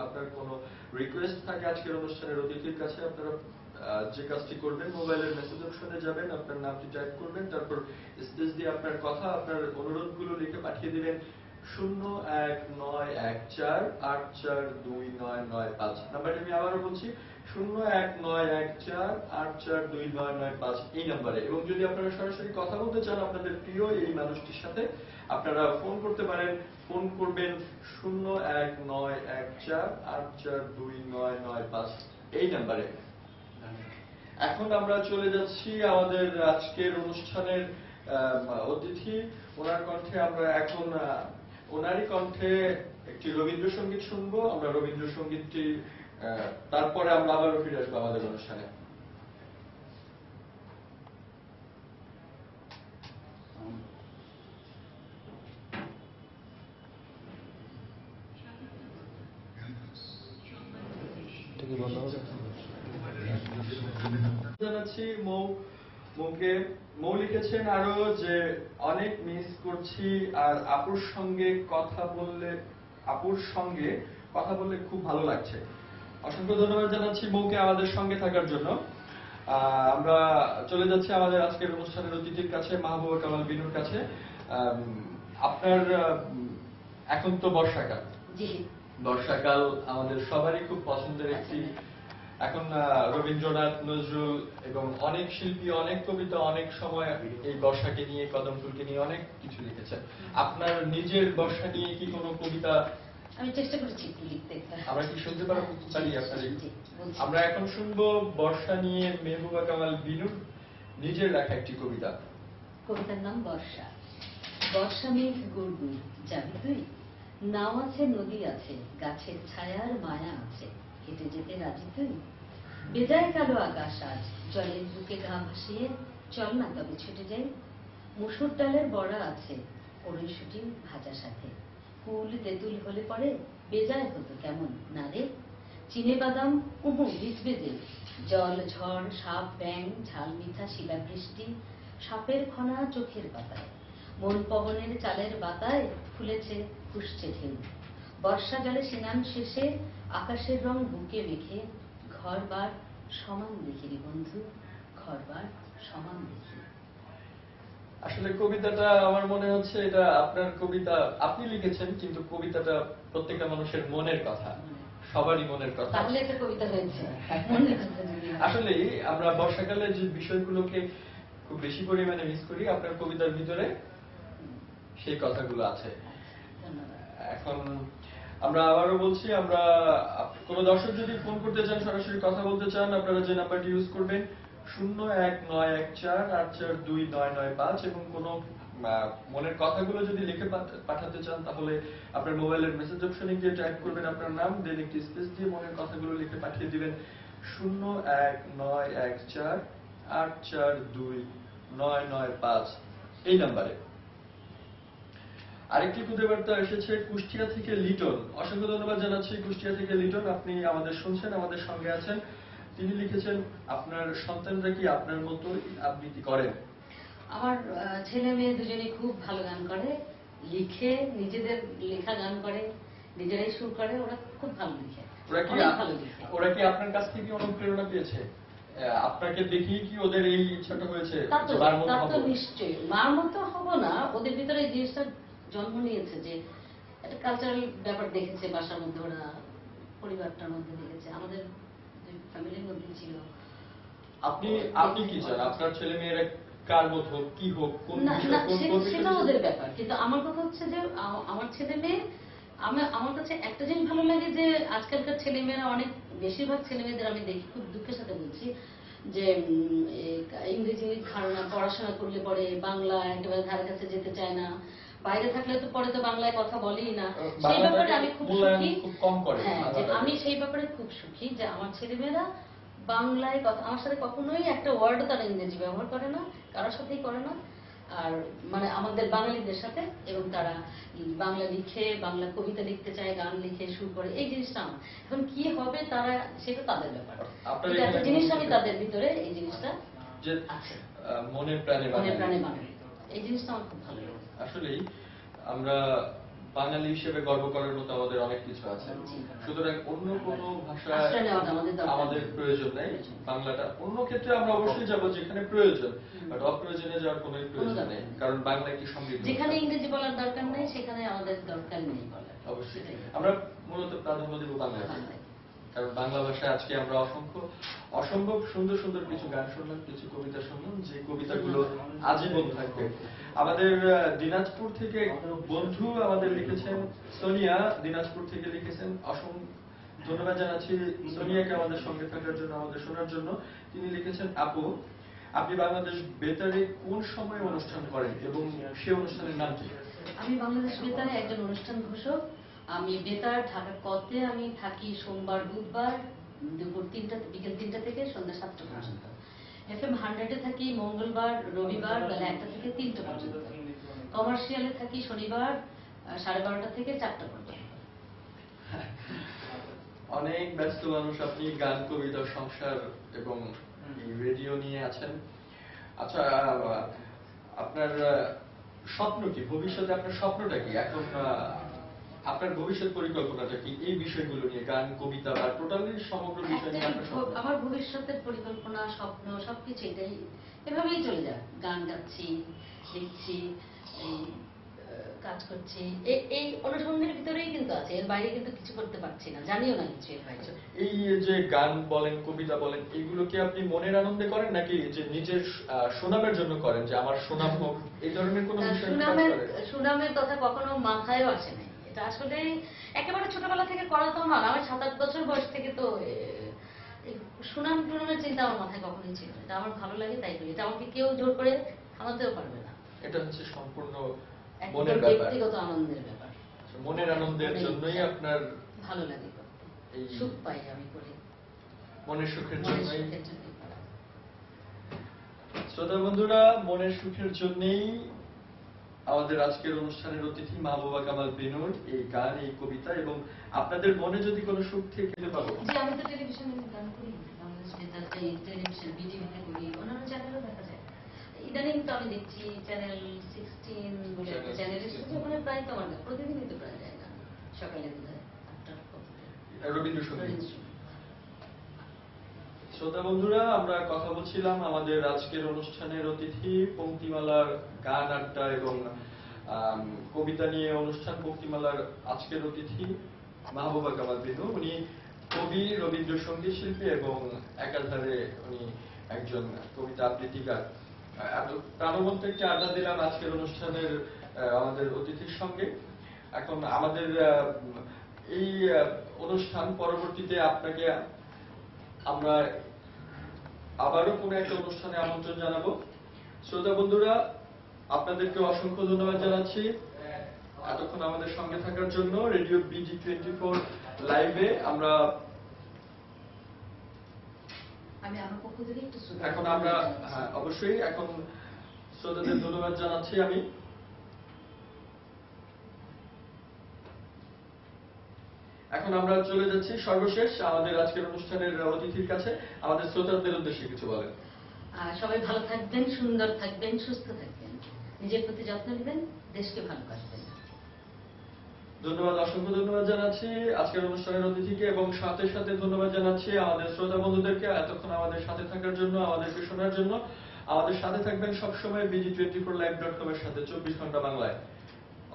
আপনার কোনো রিকোয়েস্ট থাকে আজকের অনুষ্ঠানের অতিথির কাছে, আপনারা যে কাজটি করবেন, মোবাইলের মেসেজ অপশনে যাবেন, আপনার নামটি টাইপ করবেন, তারপর স্পেস দিয়ে আপনার কথা, আপনার অনুরোধগুলো লিখে পাঠিয়ে দিবেন 019148429995। নাম্বারটি আমি আবারও বলছি 019148429995 এই নাম্বারে। এবং যদি আপনারা সরাসরি কথা বলতে চান আপনাদের প্রিয় এই মানুষটির সাথে, আপনারা ফোন করতে পারেন। ফোন করবেন 019148429995 এই নাম্বারে। এখন আমরা চলে যাচ্ছি আমাদের আজকের অনুষ্ঠানের অতিথি। ওনার কণ্ঠে আমরা এখন ওনারই কণ্ঠে একটি রবীন্দ্রসঙ্গীত শুনবো। আমরা রবীন্দ্রসঙ্গীতটি তারপরে আমরা আবারও ফিরে আসবো আমাদের অনুষ্ঠানে। জানাচ্ছি মৌ লিখেছেন আরো যে অনেক মিস করছি, আর আপুর সঙ্গে খুব ভালো লাগছে। অসংখ্য ধন্যবাদ জানাচ্ছি মৌকে আমাদের সঙ্গে থাকার জন্য। আমরা চলে যাচ্ছি আমাদের আজকের অনুষ্ঠানের অতিথির কাছে, মাহবুবা কামাল বিনুর কাছে। আপনার এখন তো বর্ষাকাল, বর্ষাকাল আমাদের সবারই খুব পছন্দের একটি। এখন রবীন্দ্রনাথ, নজরুল এবং অনেক শিল্পী, অনেক কবিতা অনেক সময় এই বর্ষাকে নিয়ে, কদম ফুলকে নিয়ে অনেক কিছু লিখেছেন। আপনার নিজের বর্ষা নিয়ে কি কোনো কবিতা? আমি চেষ্টা করেছি লিখতে। আমরা কি শুনতে পারি আপনার? আমরা এখন শুনবো বর্ষা নিয়ে মেহবুবা কামাল বিনুর নিজের লেখা একটি কবিতা। কবিতার নাম বর্ষা। বর্ষা মেঘ গুড় গুড় যাবি তুই, নাও আছে নদী আছে, গাছের ছায়ার মায়া আছে, হেঁটে যেতে রাজি তুই। বেজায় কালো আকাশ আজ, জলের বুকে গা ভাসিয়ে, চল না তবে ছুটে যাই। মুসুর ডালের বড়া আছে, কড়ইশুঁটি ভাজা সাথে, কুল তেঁতুল হলে পরে বেজায় হতো কেমন না রে। চিনে বাদাম উহু ভিজবে যে, জল ঝড় সাপ ব্যাং ঝাল মিঠা শিলাবৃষ্টি, সাপের খনা চোখের পাতায়, মন পবনের চালের বাতায় ফুলেছে ফুসছে ঢেউ। বর্ষা জলে স্নান শেষে আকাশের রং বুকে মেখে, ঘরবার সমান দেখি রে বন্ধু, ঘরবার সমান দেখি। আসলে কবিতাটা আমার মনে হচ্ছে এটা আপনার কবিতা, আপনি লিখেছেন, কিন্তু কবিতাটা প্রত্যেকটা মানুষের মনের কথা, সবারই মনের কথা। তাহলে একটা কবিতা হয়েছে। আসলে আমরা বর্ষাকালে যে বিষয়গুলোকে খুব বেশি পরিমাণে মিস করি, আপনার কবিতার ভিতরে সেই কথাগুলো আছে। এখন আমরা আবারও বলছি, আমরা কোন দর্শক যদি ফোন করতে চান, সরাসরি কথা বলতে চান, আপনারা যে নাম্বারটি ইউজ করবেন 019148429995 এবং কোন মনের কথাগুলো যদি লিখে পাঠাতে চান, তাহলে আপনার মোবাইলের মেসেজ অপশনে গিয়ে টাইপ করবেন আপনার নাম, দেন একটি স্পেস দিয়ে মনের কথাগুলো লিখে পাঠিয়ে দিবেন 019148429995 এই নাম্বারে। আরেকটি খুদে বার্তা এসেছে কুষ্টিয়া থেকে লিটন। অসংখ্য ধন্যবাদ জানাচ্ছি কুষ্টিয়া থেকে লিটন, আপনি আমাদের শুনছেন, আমাদের সঙ্গে আছেন। তিনি লিখেছেন, আপনার সন্তানরা কি আপনার মতো আবৃত্তি করেন? আমার ছেলে মেয়ে দুজনেই খুব ভালো গান করে, লিখে, নিজেদের লেখা গান করে, নিজেরাই সুর করে, ওরা খুব ভালো লিখে। ওরা কি আপনার কাছ থেকে অনুপ্রেরণা পেয়েছে? আপনাকে দেখেই কি ওদের এই ইচ্ছাটা হয়েছে? তা তো নিশ্চয়ই, মার মতো হব না, ওদের ভিতরে এই জিনিসটা জন্ম নিয়েছে যে একটা কালচারাল ব্যাপার দেখেছে বাসার মধ্যে, ওরা পরিবারটার মধ্যে দেখেছে, আমাদের ফ্যামিলির মধ্যে ছিল। আপনি কি চান আপনার ছেলে মেয়েরা কার মতো হোক, কি হোক, কোন সেটা ওদের ব্যাপার, কিন্তু আমার কথা হচ্ছে যে আমার ছেলে মেয়ে, আমার কাছে একটা জিনিস ভালো লাগে যে আজকালকার ছেলে মেয়েরা, অনেক বেশিরভাগ ছেলে মেয়েদের আমি দেখি, খুব দুঃখের সাথে বলছি, যে ইংরেজি ধারণা, পড়াশোনা করলে পরে বাংলা একেবারে ধারে কাছে যেতে চায় না, বাইরে থাকলে তো পরে তো বাংলায় কথা বলেই না। সেই ব্যাপারে আমি খুব সুখী। হ্যাঁ, আমি সেই ব্যাপারে খুব সুখী যে আমার ছেলেমেয়েরা বাংলায় কথা, আমার সাথে কখনোই একটা ওয়ার্ডও তারা ইংরেজি ব্যবহার করে না, কারোর সাথেই করে না। আর মানে আমাদের বাঙালিদের সাথে, এবং তারা বাংলা লিখে, বাংলা কবিতা লিখতে চায়, গান লিখে, সুর করে, এই জিনিসটা আমার। এখন কি হবে তারা, সেটা তাদের ব্যাপার। একটা জিনিস আমি তাদের ভিতরে এই জিনিসটা আছে, মনে প্রাণে মানে এই জিনিসটা আমার খুব ভালো লাগে। আসলেই আমরা বাঙালি হিসেবে গর্ব করার মতো আমাদের অনেক কিছু আছে। জি। সুতরাং অন্য কোনো ভাষা আশ্রয় নেওয়াটা আমাদের দরকার আমাদের নেই। প্রয়োজন নেই। বাংলাটা অন্য ক্ষেত্রে আমরা অবশ্যই যাব যেখানে প্রয়োজন, বাট অপ্রয়োজনে যাওয়ার কোনো প্রয়োজন দরকার নেই, নেই। কারণ বাংলা একটি সমৃদ্ধ যেখানে ভাষা। ইংরেজি বলার দরকার নেই সেখানে আমাদের দরকার নেই বলার। অবশ্যই সেটাই। আমরা মূলত প্রাধান্য দেব বাংলাকে, বাংলায়। কারণ বাংলা ভাষায় আজকে আমরা অসম্ভব সুন্দর সুন্দর কিছু গান শুনলাম, কিছু কবিতা শুনলাম, যে কবিতাগুলো আজীবন থাকবে। আমাদের দিনাজপুর থেকে বন্ধু আমাদের লিখেছেন, সোনিয়া দিনাজপুর থেকে লিখেছেন, ধন্যবাদ জানাচ্ছি সোনিয়াকে আমাদের সঙ্গে থাকার জন্য, আমাদের শোনার জন্য। তিনি লিখেছেন, আপু আপনি বাংলাদেশ বেতারে কোন সময় অনুষ্ঠান করেন এবং সে অনুষ্ঠানের নাম কি? আমি বাংলাদেশ বেতারে একজন অনুষ্ঠান ঘোষক। আমি বেতার ঢাকা কতে আমি থাকি সোমবার বুধবার দুপুর 3টা বিকেল 3টা থেকে সন্ধ্যা 7টা পর্যন্ত। FM 100-এ থাকি মঙ্গলবার রবিবার বেলা 1টা থেকে 3টা পর্যন্ত। কমার্শিয়ালে থাকি শনিবার 12:30 থেকে 4টা পর্যন্ত। অনেক ব্যস্ত মানুষ আপনি, গান কবিতা সংসার এবং এই রেডিও নিয়ে আছেন। আচ্ছা, আপনার স্বপ্ন কি? ভবিষ্যতে আপনার স্বপ্নটা কি? এখন আপনার ভবিষ্যৎ পরিকল্পনাটা কি এই বিষয়গুলো নিয়ে, গান কবিতা বা টোটালি সমগ্র বিষয় নিয়ে আপনার স্বপ্ন? আমার ভবিষ্যতের পরিকল্পনা স্বপ্ন সবকিছু এটাই, এভাবেই চলে যাক। গান গাচ্ছি, লিখছি, এই কাজ করছি, এই অনুসন্ধানের ভিতরেই কিন্তু আছে, এর বাইরে কিন্তু কিছু করতে পারছি না, জানিও না কিছু এর বাইরে। এই যে গান বলেন কবিতা বলেন এগুলো কি আপনি মনের আনন্দে করেন নাকি যে নিজের সুনামের জন্য করেন, যে আমার সুনাম হোক, এই ধরনের কোনো বিষয় কি কাজ করে? সুনামের কথা কখনো মাথায়ও আসে নাই। এটা আসলে একেবারে ছোটবেলা থেকে করা তো না, আমি 7-8 বছর বয়স থেকে তো সুনাম টুনামের চিন্তা আমার মাথায় কখনোই ছিল না। এটা আমার ভালো লাগে তাই করি, এটা আমাকে কেউ জোর করে থামাতেও পারবে না। এটা হচ্ছে সম্পূর্ণ একদম মনের ব্যাপার, ব্যক্তিগত আনন্দের ব্যাপার। মনের আনন্দের জন্যই আপনার ভালো লাগে করতে, এই সুখ পাই আমি করে, মনের সুখের মনের জন্যই। সুখের জন্যই করা। শ্রোতা বন্ধুরা, মনের সুখের জন্যই আমাদের আজকের অনুষ্ঠানের অতিথি মাহবুবা কামাল বিনুর এই গান, এই কবিতা, এবং আপনাদের মনে যদি কোনো সুখ থেকে পাবো। যে আমি তো টেলিভিশনে গান করি, বাংলাদেশ বেতার টেলিভিশন বিটিভিতে করি, অন্যান্য চ্যানেলও দেখা যায়। ইদানিং তো আমি দেখছি চ্যানেল 16 বলে একটা চ্যানেল এসেছে, ওখানে প্রায় তো আমার গান প্রতিদিনই তো প্রায় যায় গান, সকালে বোধহয় 8টার পর রবীন্দ্রসঙ্গীত। শ্রোতা বন্ধুরা, আমরা কথা বলছিলাম আমাদের আজকের অনুষ্ঠানের অতিথি, পংক্তিমালার গান আড্ডা এবং কবিতা নিয়ে অনুষ্ঠান পংক্তিমালার আজকের অতিথি মাহবুবা কামাল বিনু। উনি কবি, রবীন্দ্রসঙ্গীত শিল্পী এবং একাধারে উনি একজন কবিতা আবৃত্তিকার। প্রাণবন্ত একটি আড্ডা দিলাম আজকের অনুষ্ঠানের আমাদের অতিথির সঙ্গে। এখন আমাদের এই অনুষ্ঠান পরবর্তীতে আপনাকে আমরা আবারও কোনো একটা অনুষ্ঠানে আমন্ত্রণ জানাবো। শ্রোতা বন্ধুরা, আপনাদেরকে অসংখ্য ধন্যবাদ জানাচ্ছি এতক্ষণ আমাদের সঙ্গে থাকার জন্য। রেডিও BG24 লাইভে আমরা আমার পক্ষ থেকে একটু এখন আমরা অবশ্যই এখন শ্রোতাদের ধন্যবাদ জানাচ্ছি আমি। এখন আমরা চলে যাচ্ছি সর্বশেষ আমাদের আজকের অনুষ্ঠানের অতিথির কাছে। আমাদের শ্রোতাদের উদ্দেশ্যে কিছু বলেন। সবাই ভালো থাকবেন, সুন্দর থাকবেন, সুস্থ থাকবেন, নিজের প্রতি যত্ন নেবেন, দেশকে ভালোবাসবেন। ধন্যবাদ, অসংখ্য ধন্যবাদ জানাচ্ছি আজকের অনুষ্ঠানের অতিথিকে, এবং সাথে সাথে ধন্যবাদ জানাচ্ছি আমাদের শ্রোতা বন্ধুদেরকে এতক্ষণ আমাদের সাথে থাকার জন্য, আমাদেরকে শোনার জন্য। আমাদের সাথে থাকবেন সবসময় BG24live.com এর সাথে 24 ঘন্টা বাংলায়।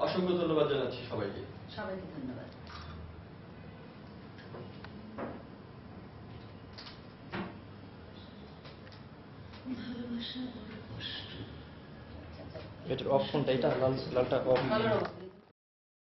অসংখ্য ধন্যবাদ জানাচ্ছি সবাইকে। সবাইকে ধন্যবাদ। এটার অফ কোনটা? এটা লালটা অফ।